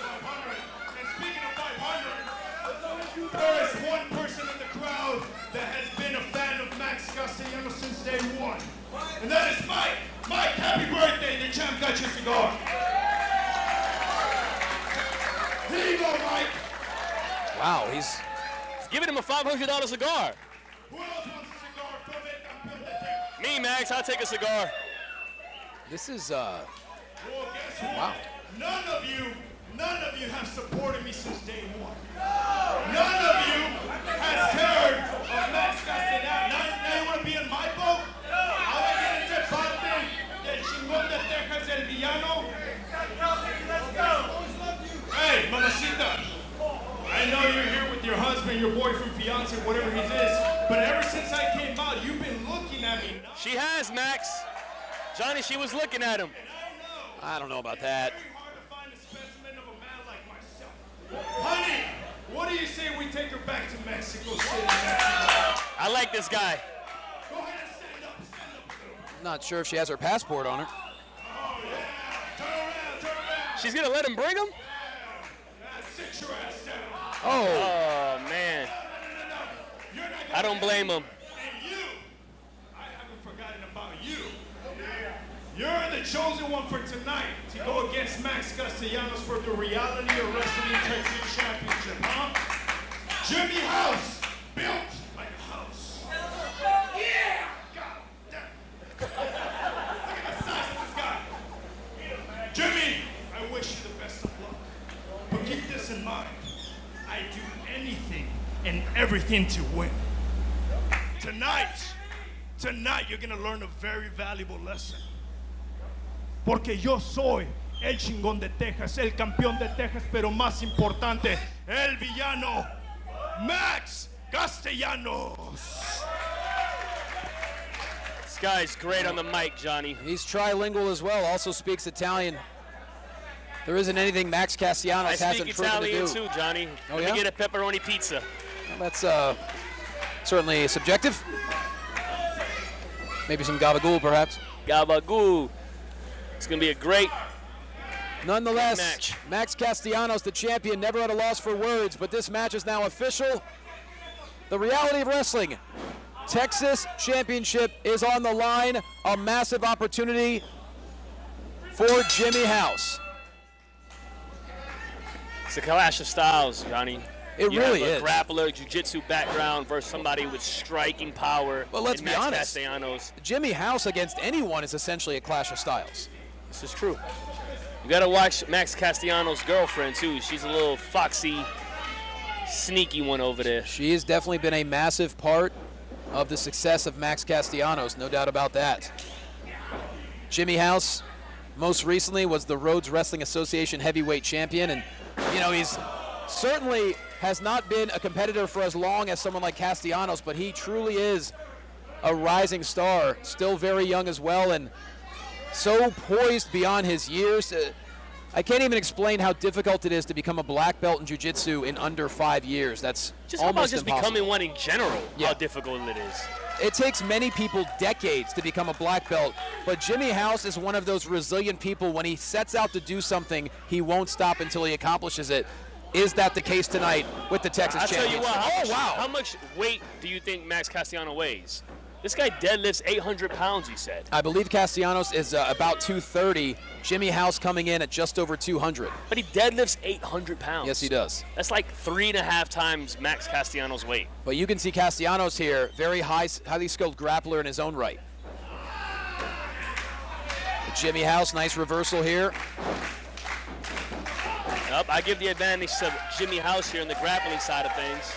speaking of 500, there is one person in the crowd that has been a fan of Max Castellanos since day one. And that is Mike. Mike, happy birthday. The champ got your cigar. Here you go, Mike. Wow, he's Giving him a $500 cigar. Who else wants a cigar from it? I'm building it. Me, Max, I'll take a cigar. this is Well, guess what? Wow. None of you have supported me since day one. None of you has cared of Max Castellanos. Now you want to be in my boat? Ahora quieren ser parte del chingón de Texas, el villano. Hey, mamacita. I know you're here with your husband, your boyfriend, fiance, whatever he is, but ever since I came out, you've been looking at me. She has, Max. Johnny, she was looking at him. I don't know about that. Very hard to find a specimen of a man like myself. Honey, what do you say we take her back to Mexico City, Mexico? I like this guy. Go ahead and stand up. Not sure if she has her passport on her. Oh, yeah. Turn around. She's gonna let him bring him? Sit your ass down. Oh, man. You're not I don't blame him. And you, I haven't forgotten about you. You're the chosen one for tonight to go against Max Castellanos for the Reality of Wrestling Texas Championship, huh? Jimmy House, built like a house. Yeah! God damn. Look at the size of this guy. Jimmy, I wish you the best of luck. But keep this in mind. I do anything and everything to win. Tonight, you're gonna learn a very valuable lesson. porque yo soy el chingón de Texas, el campeón de Texas, pero más importante, el villano, Max Castellanos. This guy's great on the mic, Johnny. He's trilingual as well, also speaks Italian. There isn't anything Max Castellanos I hasn't speak proven to Italian do. too, Johnny. Oh, Let yeah? me get a pepperoni pizza. Well, that's certainly subjective. Maybe some gabagool, perhaps. Gabagoo. It's going to be a great Nonetheless, match. Max Castellanos, the champion, never at a loss for words, but this match is now official. The reality of wrestling. Texas Championship is on the line. A massive opportunity for Jimmy House. It's a clash of styles, Johnny. It You really have is. a grappler, jiu-jitsu background versus somebody with striking power. Well, let's in be Max honest. Castellanos. Jimmy House against anyone is essentially a clash of styles. This is true. You got to watch Max Castellanos' girlfriend, too. She's a little foxy, sneaky one over there. She has definitely been a massive part of the success of Max Castellanos, no doubt about that. Jimmy House, most recently, was the Rhodes Wrestling Association heavyweight champion, and you know, he's certainly has not been a competitor for as long as someone like Castellanos, but he truly is a rising star, still very young as well, and so poised beyond his years. I can't even explain how difficult it is to become a black belt in jiu-jitsu in under 5 years. That's Just how about almost just impossible. becoming one in general, Yeah. how difficult it is. It takes many people decades to become a black belt, but Jimmy House is one of those resilient people. When he sets out to do something, he won't stop until he accomplishes it. Is that the case tonight with the Texas I'll tell you Championship? what, Oh, wow. how much weight do you think Max Castellanos weighs? This guy deadlifts 800 pounds, he said. I believe Castellanos is about 230. Jimmy House coming in at just over 200. But he deadlifts 800 pounds. Yes, he does. That's like 3.5 times Max Castellanos' weight. But you can see Castellanos here, very highly skilled grappler in his own right. Jimmy House, nice reversal here. Yep, I give the advantage to Jimmy House here in the grappling side of things.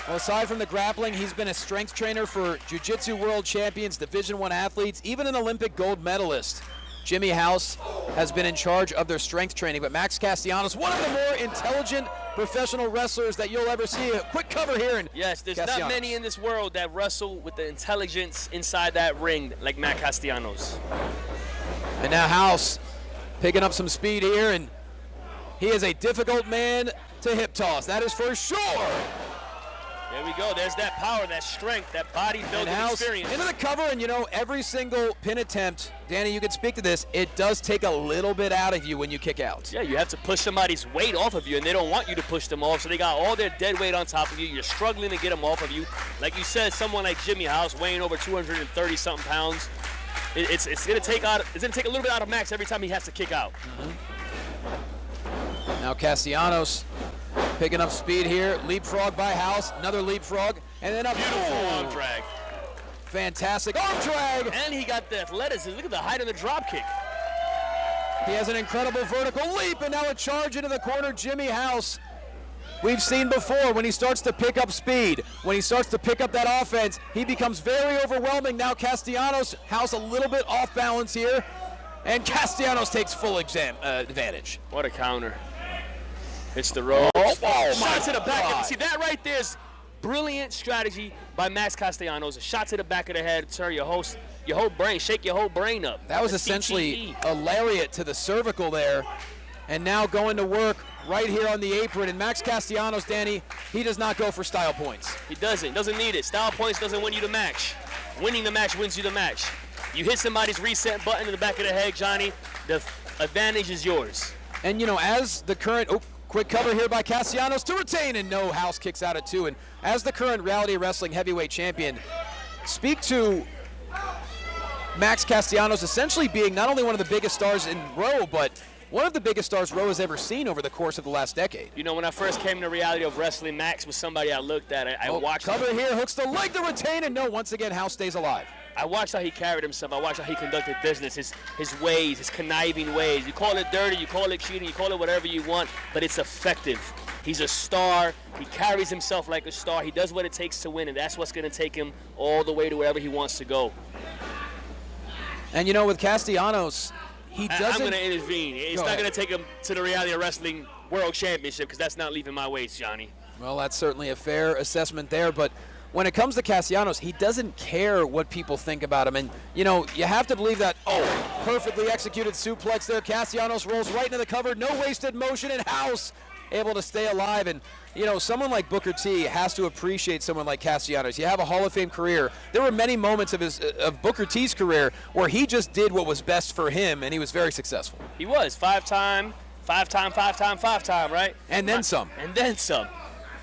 Well, aside from the grappling, he's been a strength trainer for Jiu-Jitsu world champions, Division I athletes, even an Olympic gold medalist. Jimmy House has been in charge of their strength training, but Max Castellanos, one of the more intelligent professional wrestlers that you'll ever see. A quick cover here. Yes, there's not Castellanos. many in this world that wrestle with the intelligence inside that ring like Max Castellanos. And now House picking up some speed here, and he is a difficult man to hip toss. That is for sure. There we go. There's that power, that strength, that And bodybuilding House experience. into the cover, and you know, every single pin attempt, Danny, you can speak to this, it does take a little bit out of you when you kick out. Yeah, you have to push somebody's weight off of you, and they don't want you to push them off, so they got all their dead weight on top of you. You're struggling to get them off of you. Like you said, someone like Jimmy House weighing over 230-something pounds, it's gonna take a little bit out of Max every time he has to kick out. Now Castellanos picking up speed here. Leapfrog by House, another leapfrog, and then up. Beautiful arm drag. Fantastic arm drag. And he got the athleticism. Look at the height of the drop kick. He has an incredible vertical leap, and now a charge into the corner. Jimmy House, we've seen before, when he starts to pick up speed, when he starts to pick up that offense, he becomes very overwhelming. Now Castellanos, House a little bit off balance here, and Castellanos takes full advantage. What a counter. It's the rope. Oh, Shot to the back. God. See, that right there is brilliant strategy by Max Castellanos. A shot to the back of the head, turn your whole brain, shake your whole brain up. That was That's essentially CTE. a lariat to the cervical there, and now going to work right here on the apron. And Max Castellanos, Danny, he does not go for style points. He doesn't need it. Style points doesn't win you the match. Winning the match wins you the match. You hit somebody's reset button in the back of the head, Johnny, the advantage is yours. And you know, as the current, quick cover here by Castellanos to retain, and no, House kicks out at 2. And as the current Reality Wrestling heavyweight champion, speak to Max Castellanos essentially being not only one of the biggest stars in Row, but one of the biggest stars Row has ever seen over the course of the last decade. You know, when I first came to Reality of Wrestling, Max was somebody I looked at. I watched Cover here, hooks the leg to retain, and no, once again, House stays alive. I watched how he carried himself. I watched how he conducted business, his ways, his conniving ways. You call it dirty, you call it cheating, you call it whatever you want, but it's effective. He's a star. He carries himself like a star. He does what it takes to win, and that's what's going to take him all the way to wherever he wants to go. And you know, with Castellanos, he doesn't. I'm going to intervene. It's not going to take him to the Reality of Wrestling World Championship because that's not leaving my waist, Johnny. Well, that's certainly a fair assessment there, but when it comes to Castellanos, he doesn't care what people think about him. And, you know, you have to believe that, perfectly executed suplex there. Castellanos rolls right into the cover, no wasted motion, and Haas able to stay alive. And, you know, someone like Booker T has to appreciate someone like Castellanos. You have a Hall of Fame career. There were many moments of Booker T's career where he just did what was best for him, and he was very successful. He was five-time, right? And then some. And then some.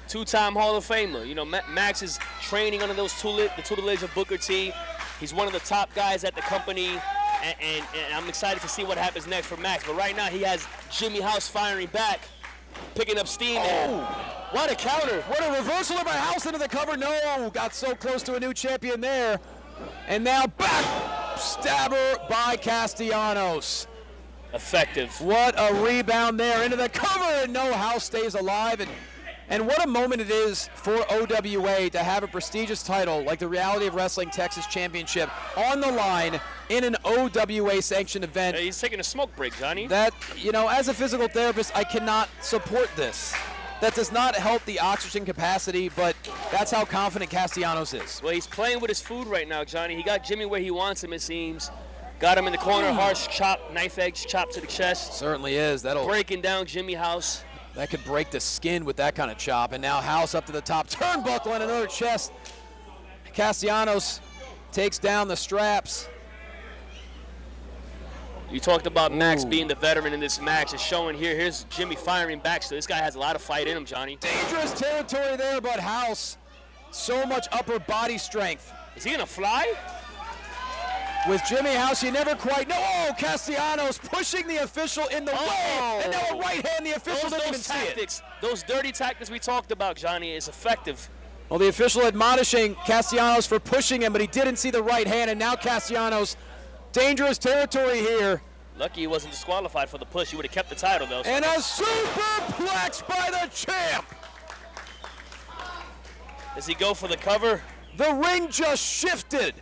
Two-time Hall of Famer. You know, Max is training under the tutelage of Booker T. He's one of the top guys at the company, and I'm excited to see what happens next for Max. But right now, he has Jimmy Haas firing back, picking up steam. What a counter. What a reversal by Haas into the cover. No, got so close to a new champion there. And now back stabber by Castellanos. Effective. What a rebound there into the cover, and no, Haas stays alive. And what a moment it is for OWA to have a prestigious title like the Reality of Wrestling Texas Championship on the line in an OWA-sanctioned event. He's taking a smoke break, Johnny. That, you know, as a physical therapist, I cannot support this. That does not help the oxygen capacity, but that's how confident Castellanos is. Well, he's playing with his food right now, Johnny. He got Jimmy where he wants him, it seems. Got him in the corner, harsh chop, knife edge chop to the chest. Certainly is. That'll breaking down Jimmy Haas. That could break the skin with that kind of chop. And now Haas up to the top turnbuckle and another chest. Castellanos takes down the straps. You talked about Max being the veteran in this match. It's showing here. Here's Jimmy firing back. So this guy has a lot of fight in him, Johnny. Dangerous territory there, but Haas, so much upper body strength. Is he going to fly? With Jimmy Haas, you never quite know. Oh, Castellanos pushing the official in the way. And now a right hand, the official didn't even see it. Those dirty tactics we talked about, Johnny, is effective. Well, the official admonishing Castellanos for pushing him, but he didn't see the right hand, and now Castellanos, dangerous territory here. Lucky he wasn't disqualified for the push. He would have kept the title, though. And a superplex by the champ. Does he go for the cover? The ring just shifted.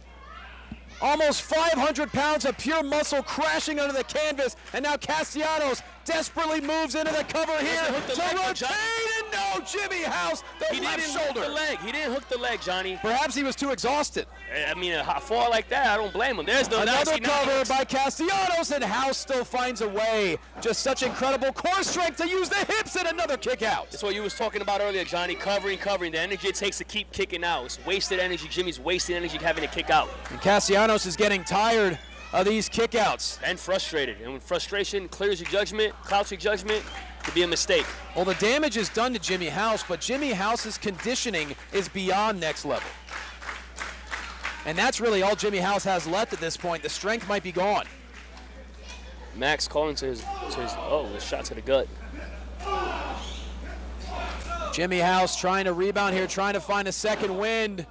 Almost 500 pounds of pure muscle crashing under the canvas, and now Castellanos desperately moves into the cover here to rotate, and no, Jimmy Haas, the left shoulder. He didn't hook the leg, Johnny. Perhaps he was too exhausted. I mean, a fall like that, I don't blame him. There's the another cover by Castellanos, and Haas still finds a way. Just such incredible core strength to use the hips, and another kick out. That's what you was talking about earlier, Johnny. Covering. The energy it takes to keep kicking out. It's wasted energy. Jimmy's wasting energy having to kick out. And Castellanos is getting tired of these kickouts. And frustrated. And when frustration clouds your judgment, it could be a mistake. Well, the damage is done to Jimmy Haas, but Jimmy Haas's conditioning is beyond next level. And that's really all Jimmy Haas has left at this point. The strength might be gone. Max calling to his a shot to the gut. Jimmy Haas trying to rebound here, trying to find a second wind.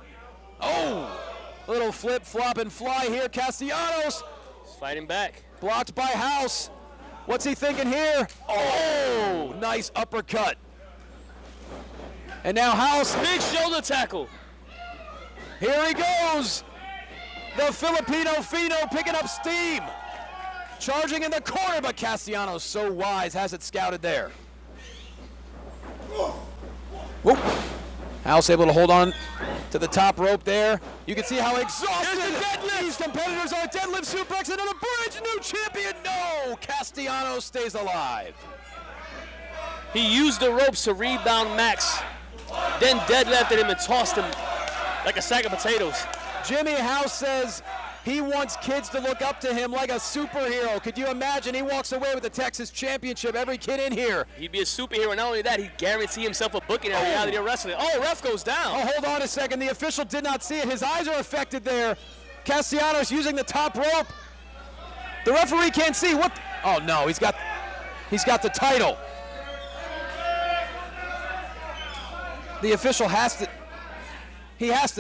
Oh, little flip, flop, and fly here. Castellanos. He's fighting back. Blocked by Haas. What's he thinking here? Oh, nice uppercut. And now Haas. Big shoulder tackle. Here he goes. The Filipino Fino picking up steam. Charging in the corner, but Castellanos so wise, has it scouted there. Whoop. Haas able to hold on to the top rope there. You can see how exhausted these competitors are. Deadlift suplex into the bridge. New champion. No. Castellanos stays alive. He used the ropes to rebound Max, then deadlifted him and tossed him like a sack of potatoes. Jimmy Haas says he wants kids to look up to him like a superhero. Could you imagine? He walks away with the Texas Championship. Every kid in here. He'd be a superhero. Not only that, he'd guarantee himself a booking at Reality of Wrestling. Oh, ref goes down. Oh, hold on a second. The official did not see it. His eyes are affected there. Castellanos using the top rope. The referee can't see. What? Oh, no. He's got the title. The official has to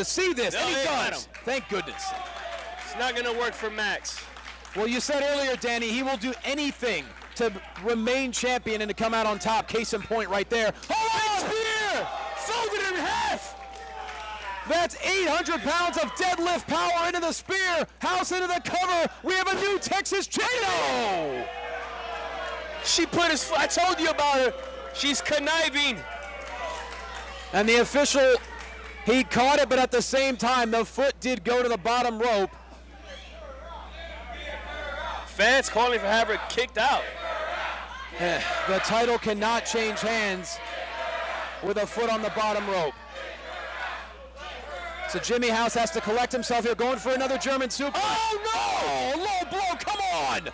see this, and he does. Thank goodness. It's not going to work for Max. Well, you said earlier, Danny, he will do anything to remain champion and to come out on top. Case in point right there. Oh, spear! Folded in half! That's 800 pounds of deadlift power into the spear. Haas into the cover. We have a new Texas champion. She put his foot, I told you about her. She's conniving. And the official, he caught it, but at the same time, the foot did go to the bottom rope. Fans calling for having her kicked out. The title cannot change hands with a foot on the bottom rope. So Jimmy Haas has to collect himself here, going for another German suplex. Oh no! Low blow, come on!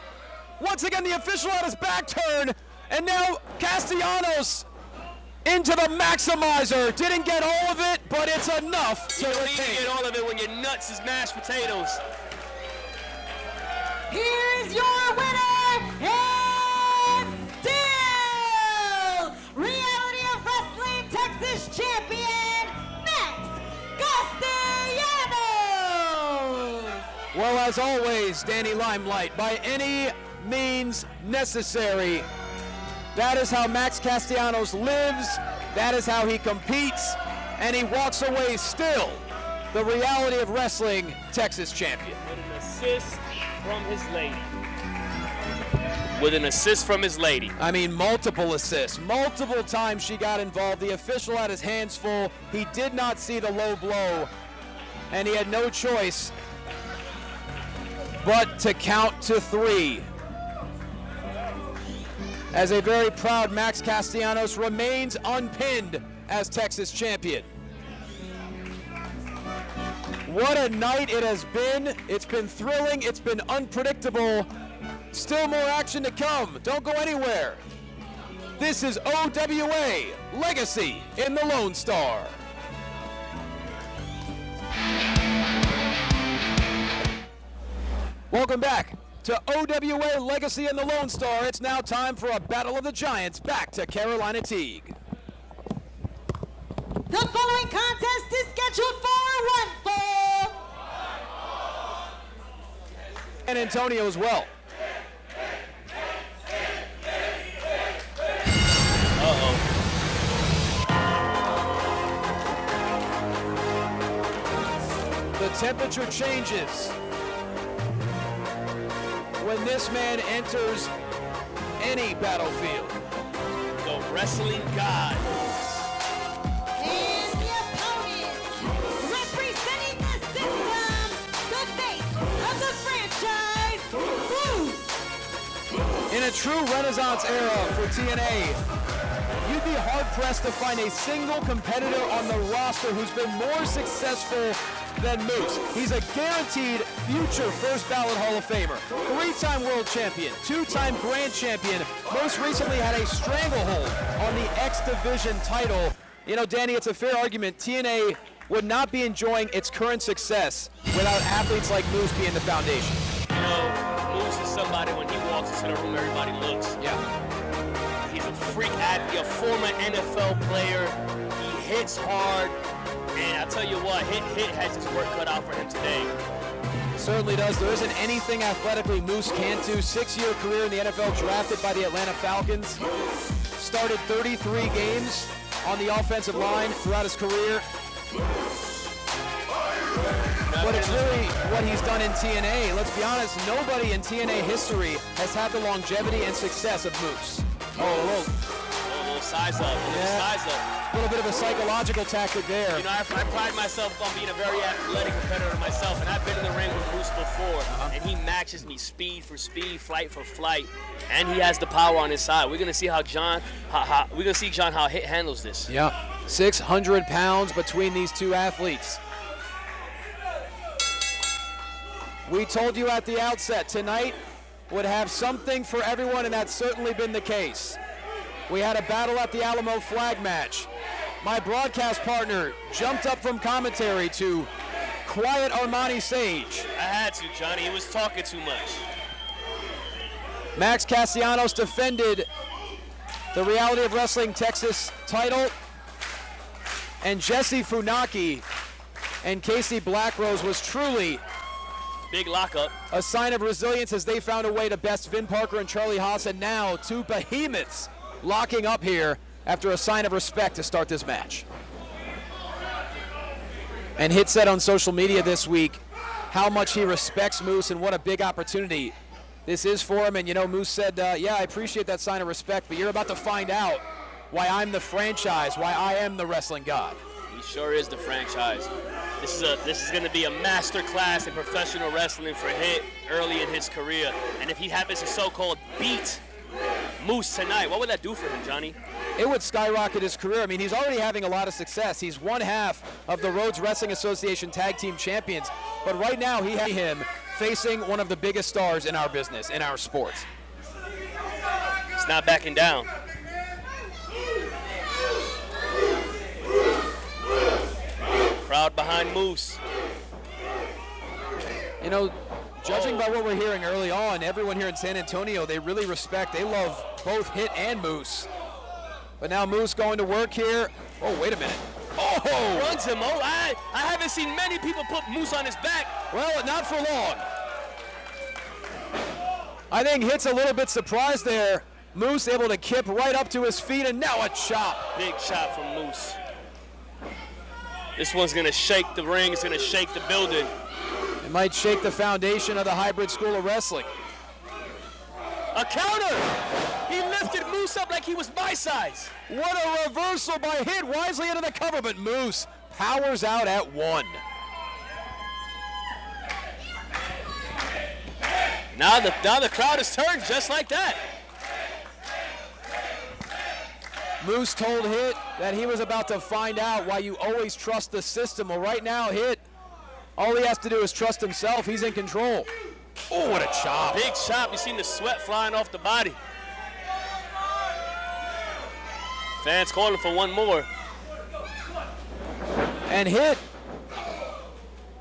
Once again, the official had his back turned, and now Castellanos into the maximizer. Didn't get all of it, but it's enough to You don't need to retain. get all of it when your nuts is mashed potatoes. Here's your winner, and still Reality of Wrestling Texas Champion, Max Castellanos. Well, as always, Danny Limelight, by any means necessary. That is how Max Castellanos lives. That is how he competes. And he walks away still the Reality of Wrestling Texas champion. With an assist from his lady. With an assist from his lady. I mean, multiple assists. Multiple times she got involved. The official had his hands full. He did not see the low blow. And he had no choice but to count to 3. As a very proud Max Castellanos remains unpinned as Texas champion. What a night it has been. It's been thrilling, it's been unpredictable. Still more action to come. Don't go anywhere. This is OWA Legacy in the Lonestar. Welcome back to OWA Legacy in the Lonestar. It's now time for a Battle of the Giants back to Carolina Teague. The following contest is scheduled for one fall. And Antonio as well. The temperature changes when this man enters any battlefield. The wrestling god. And the opponent, representing the system, the face of the franchise, Moose. In a true Renaissance era for TNA, you'd be hard-pressed to find a single competitor on the roster who's been more successful than Moose. He's a guaranteed future first ballot Hall of Famer, 3-time world champion, 2-time grand champion, most recently had a stranglehold on the X Division title. You know, Danny, it's a fair argument. TNA would not be enjoying its current success without athletes like Moose being the foundation. You know, Moose is somebody when he walks into the room, everybody looks. Yeah. He's a freak athlete, a former NFL player. He hits hard. And I'll tell you what, HITT has his work cut out for him today. Certainly does. There isn't anything athletically Moose can't do. 6-year career in the NFL, drafted by the Atlanta Falcons. Started 33 games on the offensive line throughout his career. But it's really what he's done in TNA. Let's be honest, nobody in TNA history has had the longevity and success of Moose. A little size up, size up. A little bit of a psychological tactic there. You know, I pride myself on being a very athletic competitor myself, and I've been in the ring with Moose before, and he matches me speed for speed, flight for flight, and he has the power on his side. We're gonna see how HITT handles this. Yeah, 600 pounds between these two athletes. We told you at the outset, tonight would have something for everyone, and that's certainly been the case. We had a battle at the Alamo flag match. My broadcast partner jumped up from commentary to quiet Armani Sage. I had to, Johnny. He was talking too much. Max Castellanos defended the Reality of Wrestling Texas title, and Jesse Funaki and Casey Blackrose was truly Big lockup. a sign of resilience as they found a way to best Vin Parker and Charlie Haas, and now two behemoths locking up here after a sign of respect to start this match. And HITT said on social media this week how much he respects Moose and what a big opportunity this is for him. And, you know, Moose said, yeah, I appreciate that sign of respect, but you're about to find out why I'm the franchise, why I am the wrestling god. He sure is the franchise. This is going to be a master class in professional wrestling for HITT early in his career. And if he happens to so-called beat Moose tonight, what would that do for him, Johnny? It would skyrocket his career. I mean, he's already having a lot of success. He's one half of the Rhodes Wrestling Association Tag Team Champions. But right now, he has him facing one of the biggest stars in our business, in our sports. He's not backing down. Crowd behind Moose. You know, judging by what we're hearing early on, everyone here in San Antonio, they really respect, they love both HITT and Moose. But now Moose going to work here. Oh, wait a minute. Oh! Runs him. Oh, I haven't seen many people put Moose on his back. Well, not for long. I think HITT's a little bit surprised there. Moose able to kip right up to his feet, and now a chop. Big chop from Moose. This one's going to shake the ring. It's going to shake the building. It might shake the foundation of the hybrid school of wrestling. A counter! He lifted Moose up like he was my size. What a reversal by HITT, wisely into the cover, but Moose powers out at 1. Now the crowd has turned just like that. Moose told HITT that he was about to find out why you always trust the system. Well, right now, HITT, all he has to do is trust himself. He's in control. Oh, what a chop. Big chop. You seen the sweat flying off the body. Fans calling for one more. And HITT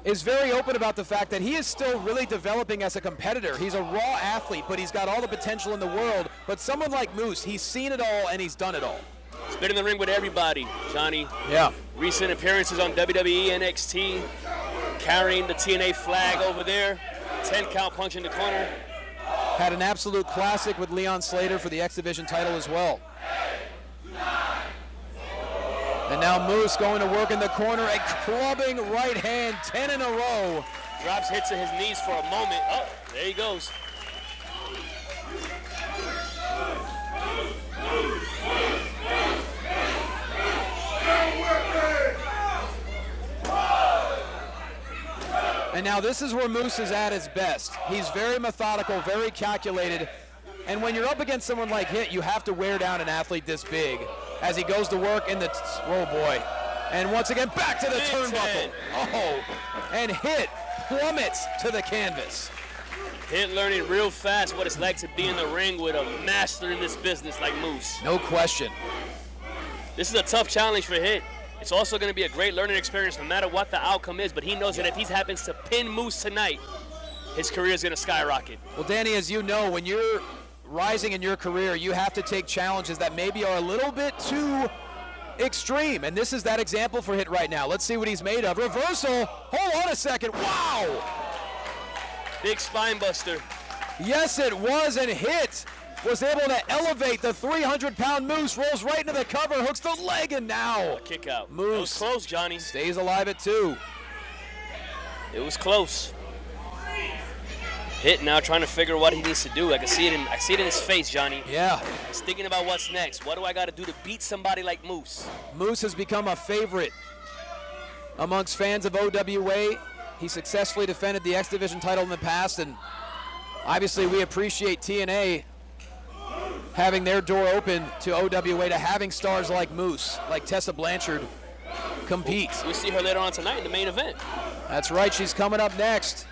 is very open about the fact that he is still really developing as a competitor. He's a raw athlete, but he's got all the potential in the world. But someone like Moose, he's seen it all and he's done it all. He's been in the ring with everybody, Johnny. Yeah. Recent appearances on WWE, NXT, carrying the TNA flag over there. 10 count punch in the corner. Had an absolute classic with Leon Slater for the X Division title as well. And now Moose going to work in the corner, a clubbing right hand, 10 in a row. Drops, hits at his knees for a moment. Oh, there he goes. And now this is where Moose is at his best. He's very methodical, very calculated. And when you're up against someone like HITT, you have to wear down an athlete this big as he goes to work in the, oh boy. And once again, back to the turnbuckle. Oh, and HITT plummets to the canvas. HITT learning real fast what it's like to be in the ring with a master in this business like Moose. No question. This is a tough challenge for HITT. It's also going to be a great learning experience no matter what the outcome is, but he knows that if he happens to pin Moose tonight, his career is going to skyrocket. Well, Danny, as you know, when you're rising in your career, you have to take challenges that maybe are a little bit too extreme, and this is that example for HITT right now. Let's see what he's made of. Reversal. Hold on a second. Wow. Big spine buster. Yes, it was, and HITT was able to elevate the 300-pound Moose, rolls right into the cover, hooks the leg, and now A kick out. Moose It was close, Johnny. stays alive at 2. It was close. HITT now trying to figure what he needs to do. I see it in his face, Johnny. Yeah. He's thinking about what's next. What do I got to do to beat somebody like Moose? Moose has become a favorite amongst fans of OWA. He successfully defended the X Division title in the past, and obviously we appreciate TNA having their door open to OWA, to having stars like Moose, like Tessa Blanchard, compete. We'll see her later on tonight in the main event. That's right, she's coming up next.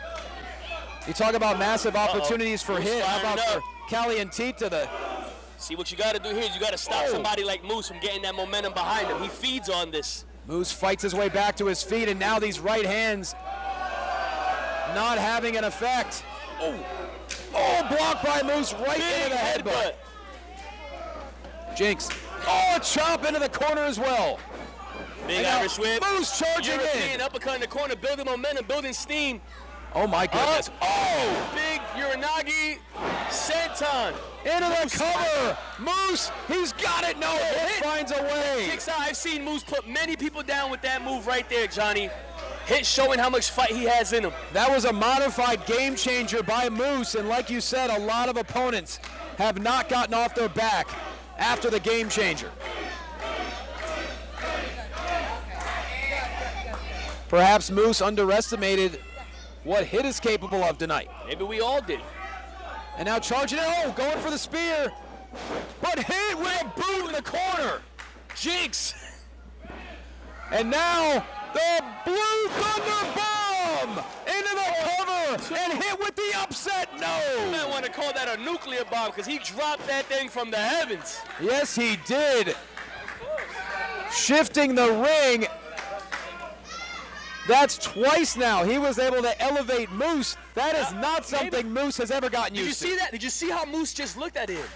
You talk about massive opportunities for Moose HITT. How firing about up. for Kalientita? See, what you got to do here is you got to stop Oh. somebody like Moose from getting that momentum behind him. He feeds on this. Moose fights his way back to his feet, and now these right hands not having an effect. Oh, blocked by Moose right into the headbutt. Jinx. Oh, a chop into the corner as well. Big And now Irish whip. Moose charging European in. uppercut in the corner, building momentum, building steam. Oh my goodness. Oh, big Uranagi senton. Into the cover. Moose, he's got it. No, HITT finds a way. Kicks out. I've seen Moose put many people down with that move right there, Johnny. HITT showing how much fight he has in him. That was a modified game changer by Moose, and like you said, a lot of opponents have not gotten off their back after the game changer. Perhaps Moose underestimated what HITT is capable of tonight. Maybe we all did. And now charging it, going for the spear. But HITT with a boot in the corner. Jinx! And now the Blue Thunder Bomb into the cover and HITT with the upset. No! You might want to call that a nuclear bomb because he dropped that thing from the heavens. Yes, he did. Shifting the ring. That's twice now. He was able to elevate Moose. That is not something Moose has ever gotten used to. Did you see that? Did you see how Moose just looked at him?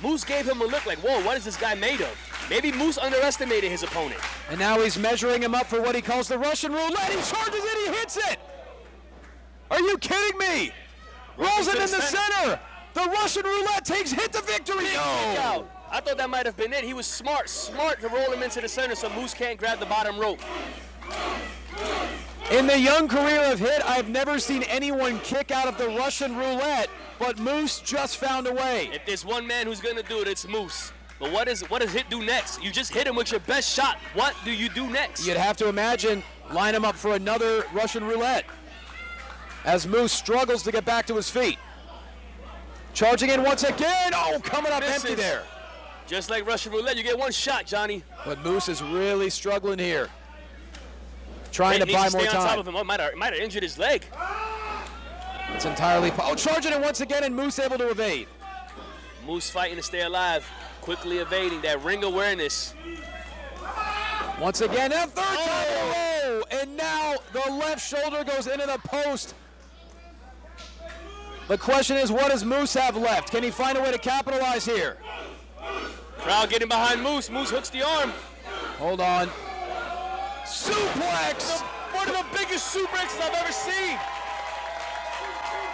Moose gave him a look like, whoa, what is this guy made of? Maybe Moose underestimated his opponent. And now he's measuring him up for what he calls the Russian roulette. He charges it, he hits it. Are you kidding me? Rolls it in the center. The Russian roulette takes HITT to victory. No. I thought that might have been it. He was smart to roll him into the center so Moose can't grab the bottom rope. In the young career of HITT, I've never seen anyone kick out of the Russian roulette, but Moose just found a way. If there's one man who's going to do it, it's Moose. But what does HITT do next? You just hit him with your best shot. What do you do next? You'd have to imagine line him up for another Russian roulette as Moose struggles to get back to his feet. Charging in once again. Oh, coming up empty there. Just like Russian roulette, you get one shot, Johnny. But Moose is really struggling here. Trying to buy more stay on top time. of him. Oh, might have injured his leg. It's entirely. Oh, charging it once again, and Moose able to evade. Moose fighting to stay alive, quickly evading that ring awareness. Once again, that third time in a row, and now the left shoulder goes into the post. The question is, what does Moose have left? Can he find a way to capitalize here? Crowd getting behind Moose. Moose hooks the arm. Hold on. Suplex! One of the biggest suplexes I've ever seen.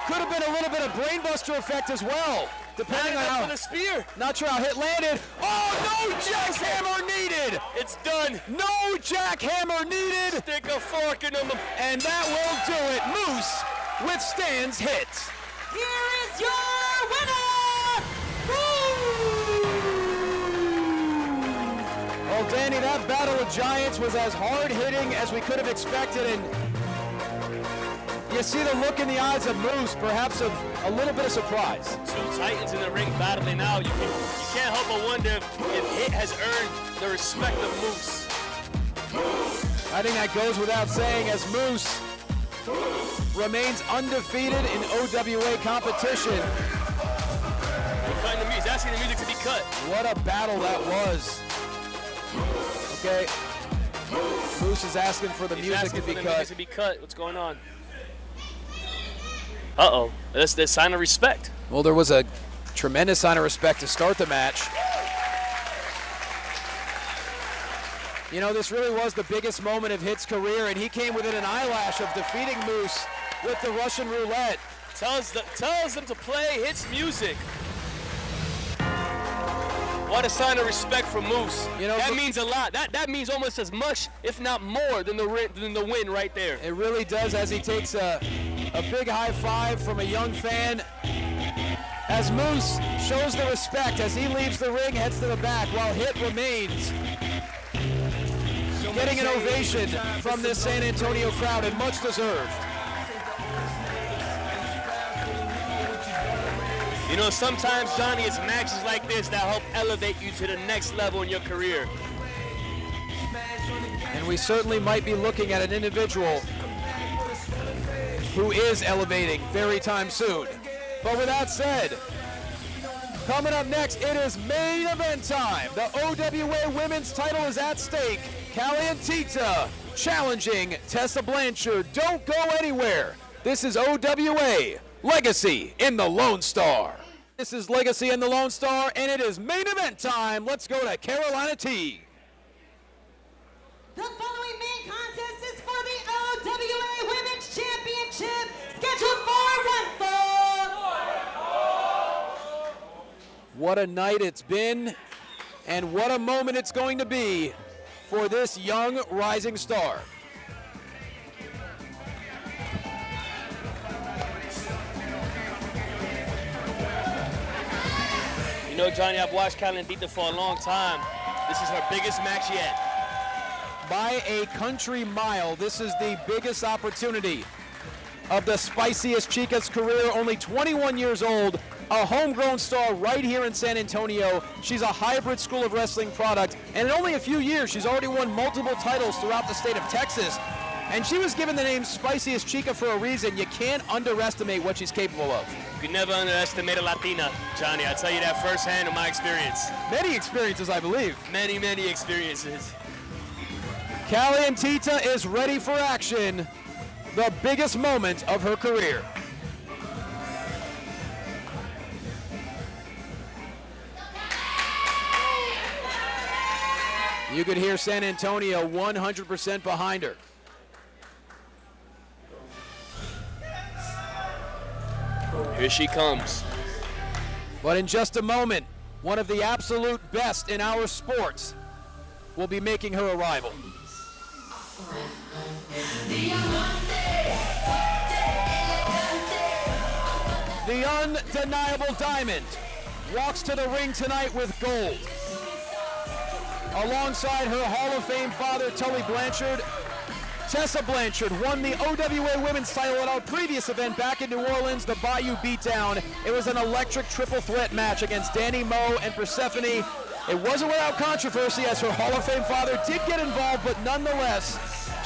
Could have been a little bit of brainbuster effect as well, depending on how. The spear. Not sure how HITT landed. Oh, no jackhammer needed! It's done. No jackhammer needed! Stick a fork in him. And that will do it. Moose withstands HITT. Here is your winner, Well, Danny, that Battle of Giants was as hard-hitting as we could have expected, and you see the look in the eyes of Moose, perhaps of a little bit of surprise. Two Titans in the ring battling now. You can't help but wonder if HITT has earned the respect of Moose. I think that goes without saying, as Moose remains undefeated in OWA competition. He's asking the music to be cut. What a battle that was. Okay, Moose is asking for the music to be cut. What's going on? Uh-oh. That's the sign of respect. Well, there was a tremendous sign of respect to start the match. You know, this really was the biggest moment of HITT's career, and he came within an eyelash of defeating Moose with the Russian roulette. Tells them to play HITT's music. What a sign of respect for Moose. You know, that means a lot. That means almost as much, if not more, than the win right there. It really does, as he takes a big high five from a young fan. As Moose shows the respect as he leaves the ring, heads to the back, while HITT remains. Getting an ovation from this San Antonio crowd, and much deserved. You know, sometimes, Johnny, it's matches like this that help elevate you to the next level in your career. And we certainly might be looking at an individual who is elevating very time soon. But with that said, coming up next, it is main event time. The OWA Women's title is at stake. Kalientita challenging Tessa Blanchard. Don't go anywhere. This is OWA Legacy in the Lonestar. This is Legacy in the Lonestar, and it is main event time. Let's go to Carolina T. The following main contest is for the OWA Women's Championship, scheduled for one fall. What a night it's been, and what a moment it's going to be for this young rising star. know, Johnny, I've watched Kalientita for a long time. This is her biggest match yet. By a country mile, this is the biggest opportunity of the spiciest Chica's career. Only 21 years old, a homegrown star right here in San Antonio. She's a hybrid School of Wrestling product, and in only a few years, she's already won multiple titles throughout the state of Texas. And she was given the name Spiciest Chica for a reason. You can't underestimate what she's capable of. You can never underestimate a Latina, Johnny. I tell you that firsthand in my experience. Many experiences, I believe. Many, many experiences. Kalientita is ready for action. The biggest moment of her career. You could hear San Antonio 100% behind her. Here she comes. But in just a moment, one of the absolute best in our sports will be making her arrival. The undeniable Diamond walks to the ring tonight with gold. Alongside her Hall of Fame father, Tully Blanchard, Tessa Blanchard won the OWA Women's title at our previous event back in New Orleans, the Bayou Beatdown. It was an electric triple threat match against Danny Moe and Persephone. It wasn't without controversy as her Hall of Fame father did get involved, but nonetheless,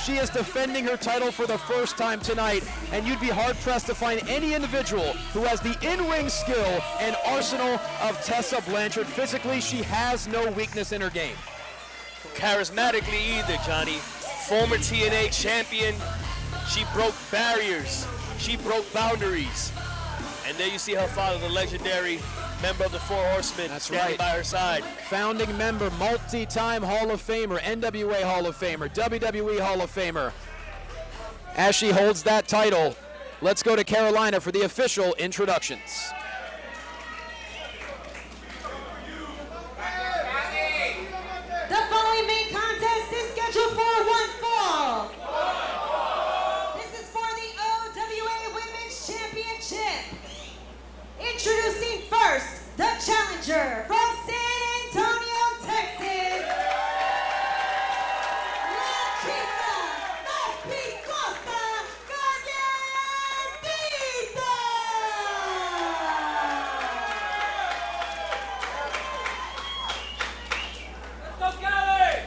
she is defending her title for the first time tonight, and you'd be hard-pressed to find any individual who has the in-ring skill and arsenal of Tessa Blanchard. Physically, she has no weakness in her game. Charismatically either, Johnny. Former TNA champion. She broke barriers. She broke boundaries. And there you see her father, the legendary member of the Four Horsemen, standing by her side. Founding member, multi-time Hall of Famer, NWA Hall of Famer, WWE Hall of Famer. As she holds that title, let's go to Carolina for the official introductions. The following main contest is scheduled for one fall. This is for the OWA Women's Championship. Introducing first, the challenger from San Antonio, Texas. La Chica Más Picosa, Kalientita.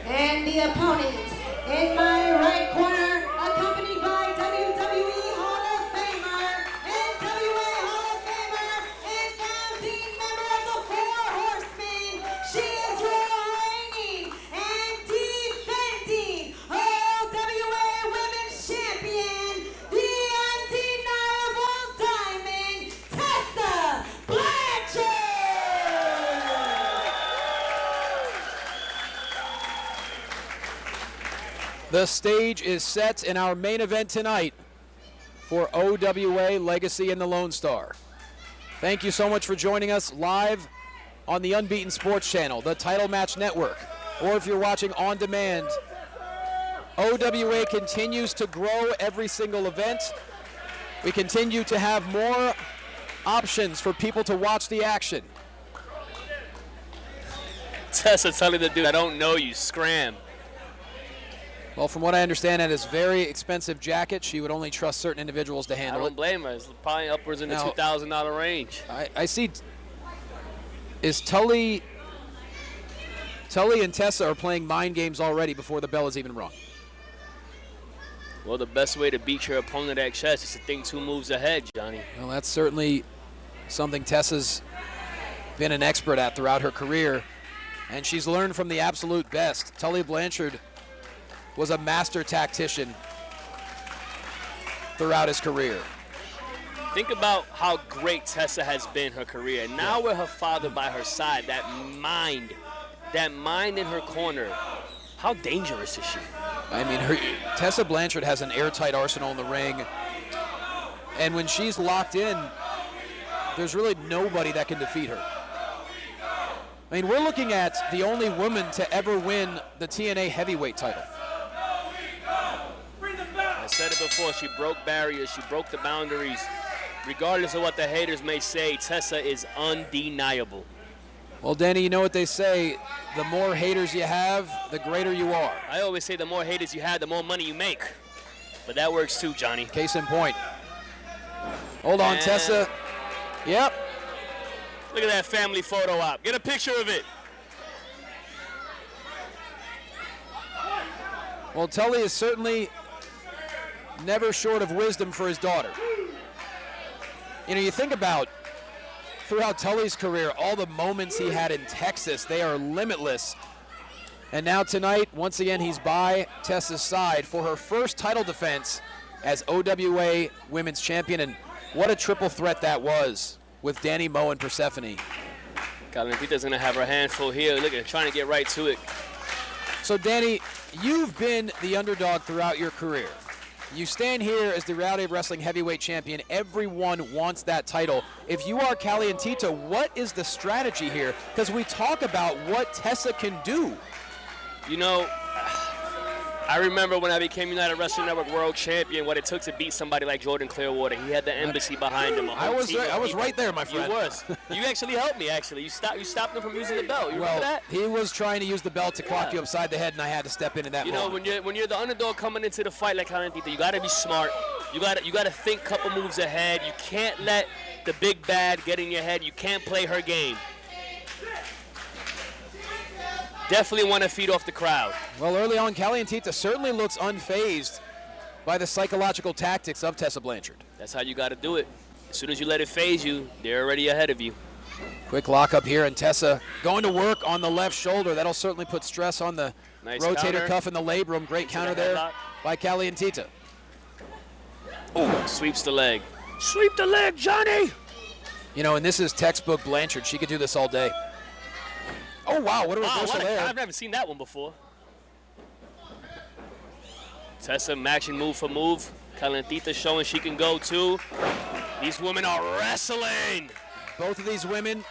And the opponent in my right corner, accompanied by WWE Hall of Famer, NWA Hall of Famer, and founding member of the Four Horsemen. She is your reigning and defending OWA Women's Champion, the undeniable Diamond, Tessa Blanchard. The stage is set in our main event tonight for OWA Legacy and the Lonestar. Thank you so much for joining us live on the Unbeaten Sports Channel, the Title Match Network, or if you're watching on demand. OWA continues to grow every single event. We continue to have more options for people to watch the action. Tessa telling the dude, I don't know you, scram. Well, from what I understand, that is very expensive jacket. She would only trust certain individuals to I handle don't it. blame her. It's probably upwards in the Now- $2,000 range. I see. Is Tully and Tessa are playing mind games already before the bell is even rung? Well, the best way to beat your opponent at chess is to think 2 moves ahead, Johnny. Well, that's certainly something Tessa's been an expert at throughout her career, and she's learned from the absolute best. Tully Blanchard was a master tactician throughout his career. Think about how great Tessa has been her career. And now with her father by her side, that mind in her corner, how dangerous is she? I mean, Tessa Blanchard has an airtight arsenal in the ring, and when she's locked in, there's really nobody that can defeat her. I mean, we're looking at the only woman to ever win the TNA heavyweight title. I said it before, she broke barriers, she broke the boundaries. Regardless of what the haters may say, Tessa is undeniable. Well, Danny, you know what they say, the more haters you have, the greater you are. I always say the more haters you have, the more money you make. But that works too, Johnny. Case in point. Hold on, And Tessa. Yep. Look at that family photo op. Get a picture of it. Well, Tully is certainly never short of wisdom for his daughter. You know, you think about throughout Tully's career, all the moments he had in Texas, they are limitless. And now tonight, once again, he's by Tessa's side for her first title defense as OWA Women's Champion. And what a triple threat that was with Danny, Mo, and Persephone. Kalientita's going to have her hand full here. Look at her trying to get right to it. So, Danny, you've been the underdog throughout your career. You stand here as the Reality of Wrestling Heavyweight Champion. Everyone wants that title. If you are Kalientita, what is the strategy here? Because we talk about what Tessa can do. You know, I remember when I became United Wrestling Network World Champion, what it took to beat somebody like Jordan Clearwater. He had the embassy behind him. I was right there, my friend. You was. You actually helped me, actually. You stopped him from using the belt. You remember that? He was trying to use the belt to clock you upside the head, and I had to step in that moment. You know, when you're the underdog coming into the fight like Kalientita, you got to be smart. You got to think a couple moves ahead. You can't let the big bad get in your head. You can't play her game. Definitely want to feed off the crowd. Well, early on, Kalientita certainly looks unfazed by the psychological tactics of Tessa Blanchard. That's how you got to do it. As soon as you let it phase you, they're already ahead of you. Quick lockup here, and Tessa going to work on the left shoulder. That'll certainly put stress on the rotator cuff in the labrum. Great counter there by Kalientita. Oh, sweeps the leg. Sweep the leg, Johnny! You know, and this is textbook Blanchard. She could do this all day. Oh, wow, what a reversal there. I've never seen that one before. Tessa matching move for move. Kalientita showing she can go too. These women are wrestling. Both of these women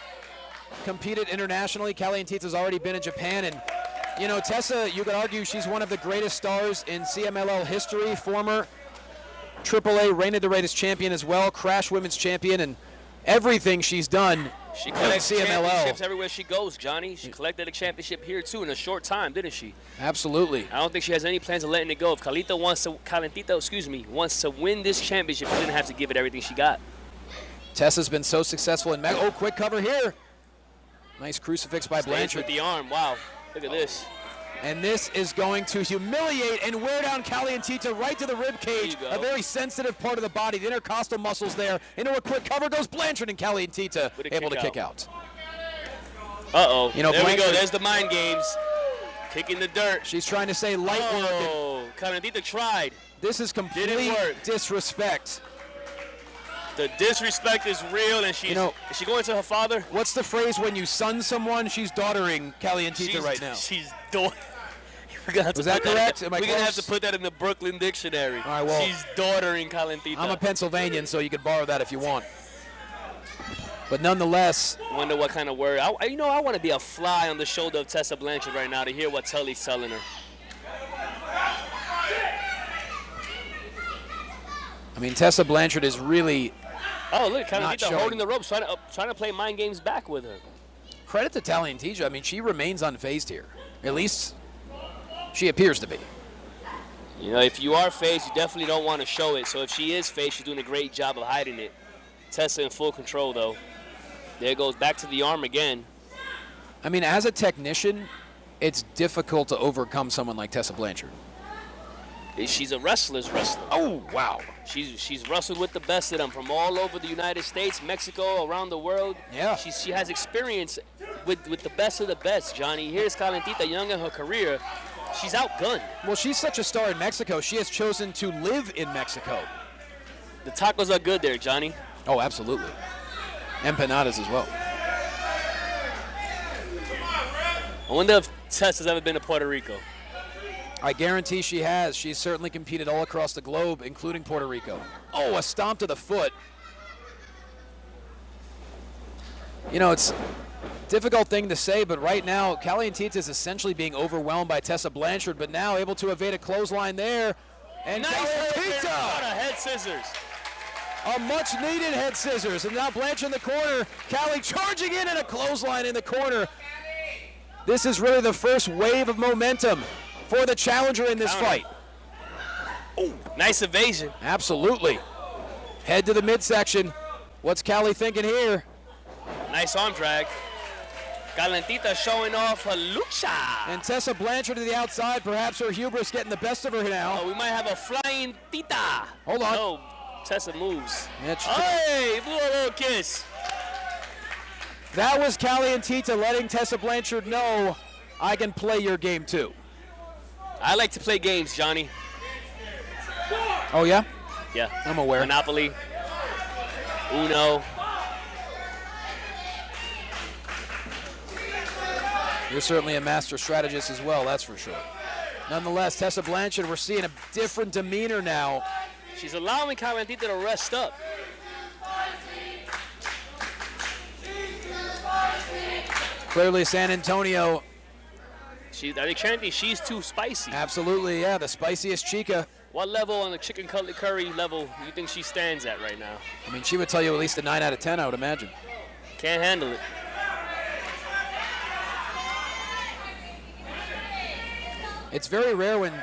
competed internationally. Kalientita's already been in Japan. And, you know, Tessa, you could argue she's one of the greatest stars in CMLL history. Former AAA Reina de Reyes champion as well. Crash Women's champion. And everything she's done. She collects championships everywhere she goes, Johnny. She collected a championship here, too, in a short time, didn't she? Absolutely. I don't think she has any plans of letting it go. If Kalientita wants to win this championship, she didn't have to give it everything she got. Tessa's been so successful in oh, quick cover here. Nice crucifix by Blanchard. With the arm, wow. Look at this. And this is going to humiliate and wear down Kalientita right to the rib cage, a very sensitive part of the body, the intercostal muscles there. Into a quick cover goes Blanchard, and Kalientita able to kick out. Uh-oh. You know, there Blanchard, we go. There's the mind games. Kicking the dirt. She's trying to say light work. Oh, Kalientita tried. This is complete disrespect. The disrespect is real, and she's, is she going to her father? What's the phrase when you son someone? She's daughtering Kalientita right now. She's Was that correct? We're going to have to put that in the Brooklyn Dictionary. All right, well, she's daughtering Kalientita. I'm a Pennsylvanian, so you can borrow that if you want. But nonetheless. Wonder what kind of word. I want to be a fly on the shoulder of Tessa Blanchard right now to hear what Tully's telling her. I mean, Tessa Blanchard is really. Oh, look, Kalientita holding the ropes, trying to play mind games back with her. Credit to Kalientita. I mean, she remains unfazed here. At least she appears to be. You know, if you are phased, you definitely don't want to show it. So if she is phased, she's doing a great job of hiding it. Tessa in full control, though. There goes back to the arm again. I mean, as a technician, it's difficult to overcome someone like Tessa Blanchard. She's a wrestler's wrestler. Oh, wow. She's wrestled with the best of them from all over the United States, Mexico, around the world. Yeah. She has experience with the best of the best, Johnny. Here's Kalientita, young in her career. She's outgunned. Well, she's such a star in Mexico. She has chosen to live in Mexico. The tacos are good there, Johnny. Oh, absolutely. Empanadas as well. I wonder if Tess has ever been to Puerto Rico. I guarantee she has. She's certainly competed all across the globe, including Puerto Rico. Oh, a stomp to the foot. You know, it's a difficult thing to say, but right now, Kalientita is essentially being overwhelmed by Tessa Blanchard, but now able to evade a clothesline there. And nice Kalientita! head scissors. A much-needed head scissors. And now Blanchard in the corner. Kali charging in and a clothesline in the corner. This is really the first wave of momentum for the challenger in this fight. Oh, nice evasion. Absolutely. Head to the midsection. What's Kali thinking here? Nice arm drag. Kalientita showing off her lucha. And Tessa Blanchard to the outside. Perhaps her hubris getting the best of her now. Oh, we might have a flying tita. Hold on. No, Tessa moves. Yeah, Hey, blew a little kiss. that was Kalientita letting Tessa Blanchard know, I can play your game too. I like to play games, Johnny. Oh, yeah? Yeah. I'm aware. Monopoly. Uno. You're certainly a master strategist as well, that's for sure. Nonetheless, Tessa Blanchard, we're seeing a different demeanor now. She's allowing Kalientita to rest up. Clearly, San Antonio. Are they chanting she's too spicy? Absolutely, yeah, the spiciest chica. What level on the chicken cutlet curry level do you think she stands at right now? I mean, she would tell you at least a 9 out of 10, I would imagine. Can't handle it. It's very rare when,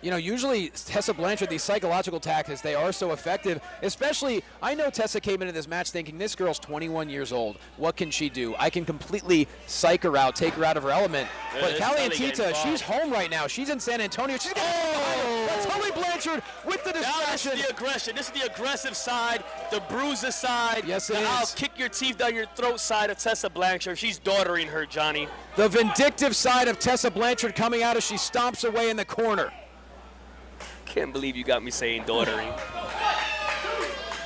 usually Tessa Blanchard, these psychological tactics, they are so effective. Especially, I know Tessa came into this match thinking, this girl's 21 years old. What can she do? I can completely psych her out, take her out of her element. But Kalientita, she's home right now. She's in San Antonio. She's that's Tully Blanchard with the distraction. Now this is the aggression. This is the aggressive side, the bruiser side. Yes, it the is. I'll kick your teeth down your throat side of Tessa Blanchard. She's daughtering her, Johnny. The vindictive side of Tessa Blanchard coming out as she stomps away in the corner. Can't believe you got me saying daughtering.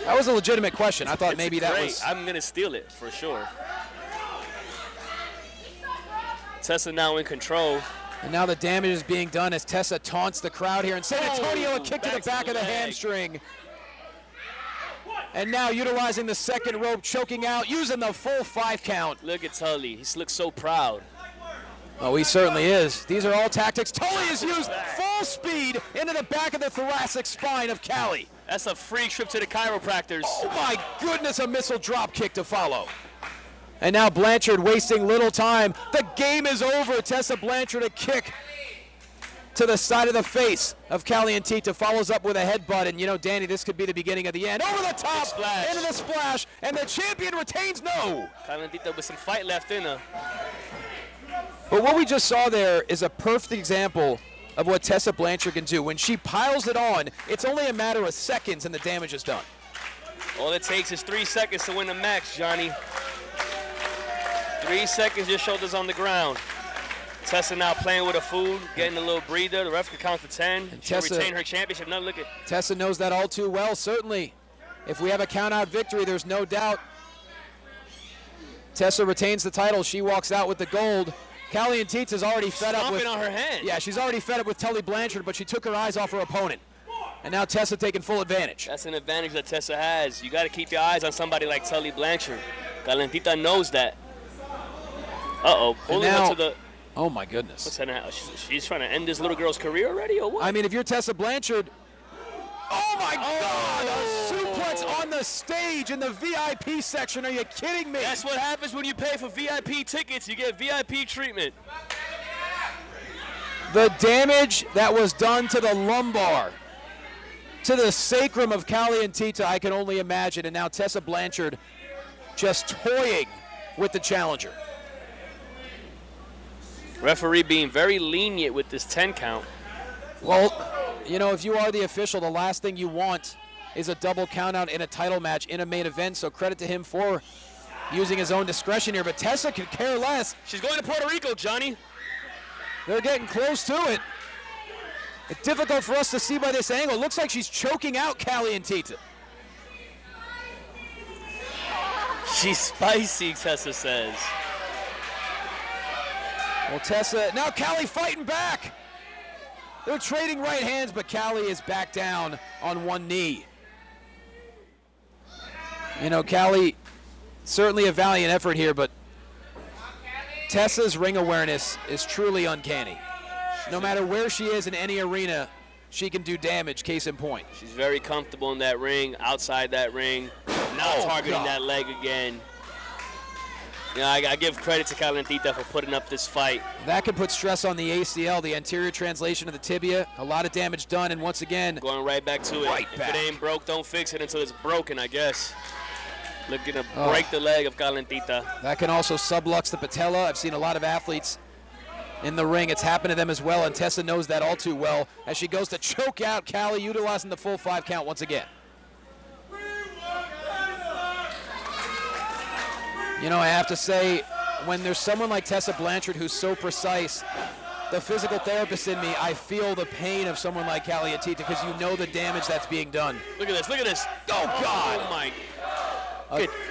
That was a legitimate question. I thought It's maybe great. that was. I'm going to steal it for sure. Tessa now in control. And now the damage is being done as Tessa taunts the crowd here. And San Antonio, a kick to the back back to of the the leg. hamstring. And now utilizing the second rope, choking out, using the full 5 count. Look at Tully. He looks so proud. Oh, he certainly is. These are all tactics. Tully has used full speed into the back of the thoracic spine of Kali. That's a free trip to the chiropractors. Oh my goodness, a missile drop kick to follow. And now Blanchard wasting little time. The game is over. Tessa Blanchard, a kick to the side of the face of Kalientita, follows up with a headbutt. And Danny, this could be the beginning of the end. Over the top, into the splash, and the champion retains no. Kalientita with some fight left in her. But what we just saw there is a perfect example of what Tessa Blanchard can do. When she piles it on, it's only a matter of seconds and the damage is done. All it takes is 3 seconds to win the match, Johnny. 3 seconds, your shoulders on the ground. Tessa now playing with her food, getting a little breather. The ref can count to 10. She'll retain her championship. Now look at Tessa knows that all too well, certainly. If we have a count-out victory, there's no doubt. Tessa retains the title. She walks out with the gold. Kalientita's already fed up with... on her hand. Yeah, she's already fed up with Tully Blanchard, but she took her eyes off her opponent. And now Tessa taking full advantage. That's an advantage that Tessa has. You got to keep your eyes on somebody like Tully Blanchard. Kalientita knows that. Uh-oh, pulling her to the... Oh, my goodness. What's that? She's trying to end this little girl's career already, or what? I mean, if you're Tessa Blanchard... Oh, my God! A suplex on the stage in the VIP section. Are you kidding me? That's what happens when you pay for VIP tickets. You get VIP treatment. The damage that was done to the lumbar, to the sacrum of Kalientita, I can only imagine. And now Tessa Blanchard just toying with the challenger. Referee being very lenient with this 10 count. Well, if you are the official, the last thing you want is a double countout in a title match in a main event, so credit to him for using his own discretion here, but Tessa could care less. She's going to Puerto Rico, Johnny. They're getting close to it. It's difficult for us to see by this angle. It looks like she's choking out Kalientita. She's spicy, Tessa says. Well, Tessa, now Kali fighting back. They're trading right hands, but Kali is back down on one knee. Kali, certainly a valiant effort here, but Tessa's ring awareness is truly uncanny. No matter where she is in any arena, she can do damage, case in point. She's very comfortable in that ring, outside that ring, not targeting that leg again. You know, I give credit to Kalientita for putting up this fight. That can put stress on the ACL, the anterior translation of the tibia. A lot of damage done, and once again, going right back to it. Right if back. it ain't broke, don't fix it until it's broken, I guess. Looking to break the leg of Kalientita. that can also sublux the patella. I've seen a lot of athletes in the ring. It's happened to them as well, and Tessa knows that all too well as she goes to choke out Kali, utilizing the full 5 count once again. You know, I have to say, when there's someone like Tessa Blanchard who's so precise, the physical therapist in me, I feel the pain of someone like Kalientita because you know the damage that's being done. Look at this, look at this. Oh, God. Oh, my.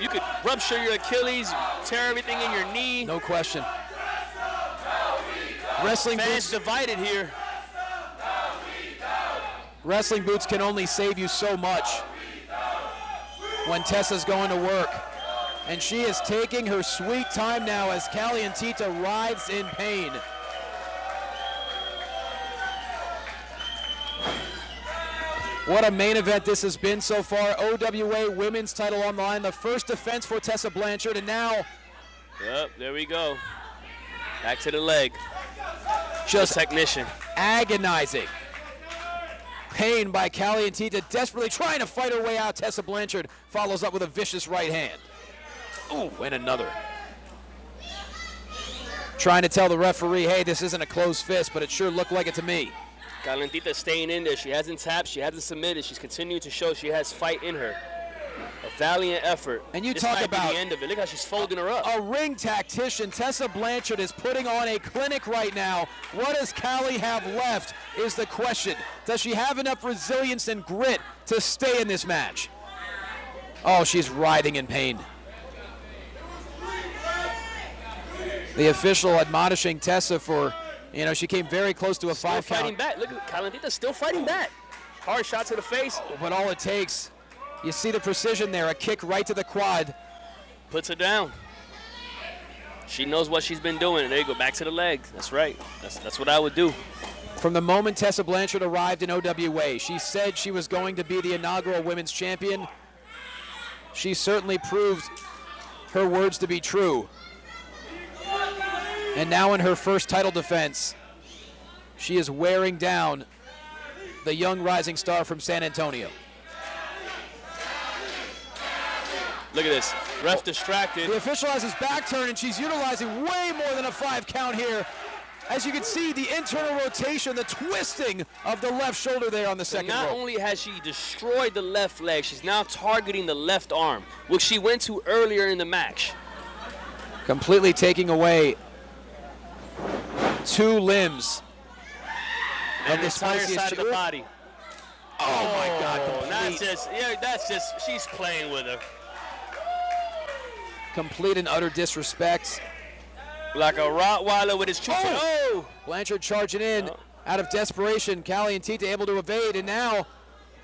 You could rupture your Achilles, tear everything in your knee. No question. Wrestling Fans boots, divided here. wrestling boots can only save you so much when Tessa's going to work. And she is taking her sweet time now as Kalientita writhes in pain. What a main event this has been so far. OWA women's title on the line. The first defense for Tessa Blanchard, and now Yep, there we go. Back to the leg. just Technician. agonizing pain by Kalientita, desperately trying to fight her way out. Tessa Blanchard follows up with a vicious right hand. Ooh, and another. Trying to tell the referee, hey, this isn't a closed fist, but it sure looked like it to me. Kalientita staying in there. She hasn't tapped. She hasn't submitted. She's continuing to show she has fight in her. A valiant effort. And you this talk might about be the end of it. Look how she's folding her up. A ring tactician. Tessa Blanchard is putting on a clinic right now. What does Kali have left is the question. Does she have enough resilience and grit to stay in this match? Oh, she's writhing in pain. The official admonishing Tessa for, you know, she came very close to a Still 5 fighting count. back. Look at Kalientita still fighting back. Hard shot to the face. But all it takes, you see the precision there, a kick right to the quad. Puts her down. She knows what she's been doing. There you go, back to the leg. That's right. That's what I would do. From the moment Tessa Blanchard arrived in OWA, she said she was going to be the inaugural women's champion. She certainly proved her words to be true. And now in her first title defense, she is wearing down the young rising star from San Antonio. Look at this. Ref distracted. The official has his back turned, and she's utilizing way more than a 5 count here. As you can see, the internal rotation, the twisting of the left shoulder there on the second Not rope. only has she destroyed the left leg, she's now targeting the left arm, which she went to earlier in the match. Completely taking away 2 limbs. And the the entire spiciest side of the shit. body. Oh my God, That's just, she's playing with her. complete and utter disrespect. Like a Rottweiler with his cheeks. Oh! Blanchard charging in out of desperation. Kalientita able to evade, and now,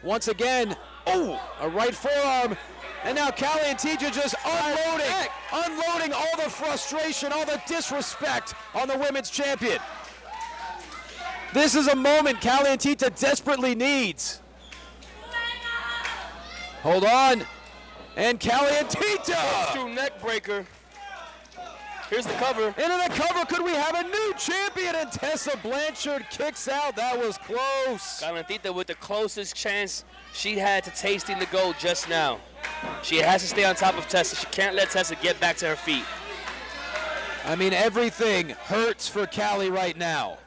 once again, a right forearm. And now Kalientita just unloading all the frustration, all the disrespect on the women's champion. This is a moment Kalientita desperately needs. Hold on. And Kalientita! Through neck breaker. Here's the cover. Into the cover, could we have a new champion? And Tessa Blanchard kicks out. That was close. Kalientita with the closest chance she had to tasting the gold just now. She has to stay on top of Tessa. She can't let Tessa get back to her feet. I mean, everything hurts for Kali right now.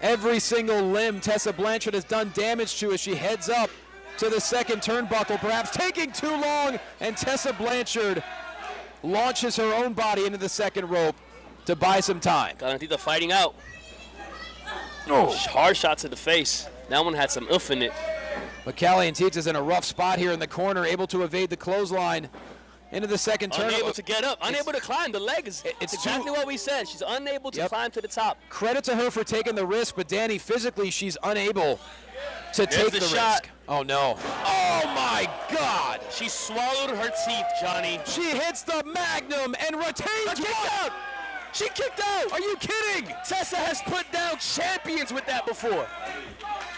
Every single limb Tessa Blanchard has done damage to as she heads up to the second turnbuckle, perhaps taking too long, and Tessa Blanchard launches her own body into the second rope to buy some time. Kalientita fighting out. Hard shot to the face. That one had some oomph in it. But Kalientita's in a rough spot here in the corner, able to evade the clothesline into the second turn. Unable to get up, unable to climb. The leg is it's exactly what we said. She's unable to climb to the top. Credit to her for taking the risk, but Danny, physically, she's unable to take the shot. risk. Oh, no. Oh, my God. She swallowed her teeth, Johnny. She hits the magnum and retains one. She kicked out. Are you kidding? Tessa has put down champions with that before.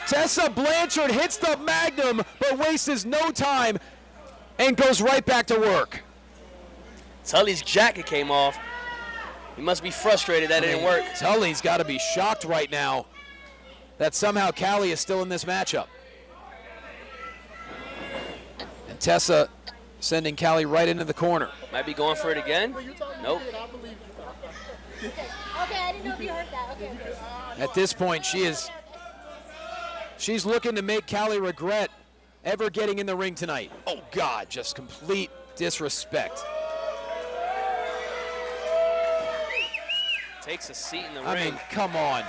Tessa Blanchard hits the Magnum, but wastes no time and goes right back to work. Tully's jacket came off. He must be frustrated that it didn't work. Tully's got to be shocked right now that somehow Kali is still in this matchup. And Tessa sending Kali right into the corner. Might be going for it again. Nope. Okay, I didn't know if you heard that. Okay. At this point, she's looking to make Kali regret ever getting in the ring tonight. Oh God, just complete disrespect. Takes a seat in the I ring. mean, come on.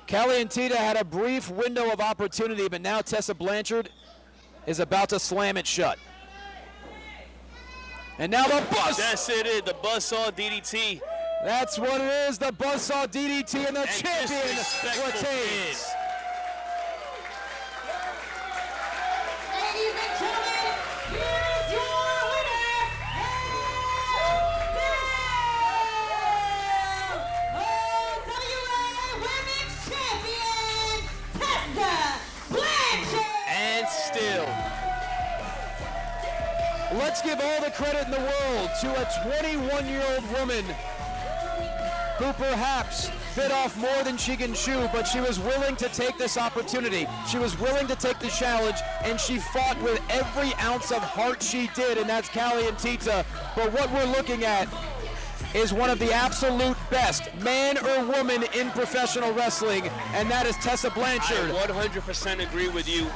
Kalientita had a brief window of opportunity, but now Tessa Blanchard is about to slam it shut. And now the buzz. That's it, the buzzsaw DDT. That's what it is, the buzzsaw DDT, and the champion disrespectful retains. Ladies and gentlemen, here's your winner, OWRE Women's Champion, Tessa Blanchard. And still. Let's give all the credit in the world to a 21-year-old woman who perhaps bit off more than she can chew, but she was willing to take this opportunity. She was willing to take the challenge, and she fought with every ounce of heart she did, and that's Kalientita. But what we're looking at is one of the absolute best, man or woman, in professional wrestling, and that is Tessa Blanchard. I 100% agree with you.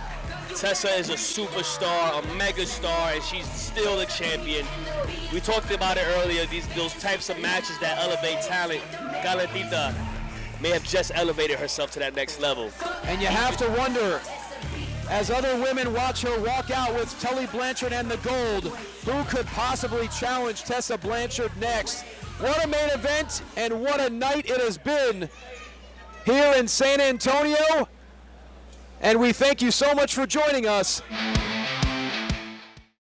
Tessa is a superstar, a mega star, and she's still the champion. We talked about it earlier, those types of matches that elevate talent. Kalientita may have just elevated herself to that next level. And you have to wonder, as other women watch her walk out with Tully Blanchard and the gold, who could possibly challenge Tessa Blanchard next? What a main event, and what a night it has been here in San Antonio. And we thank you so much for joining us.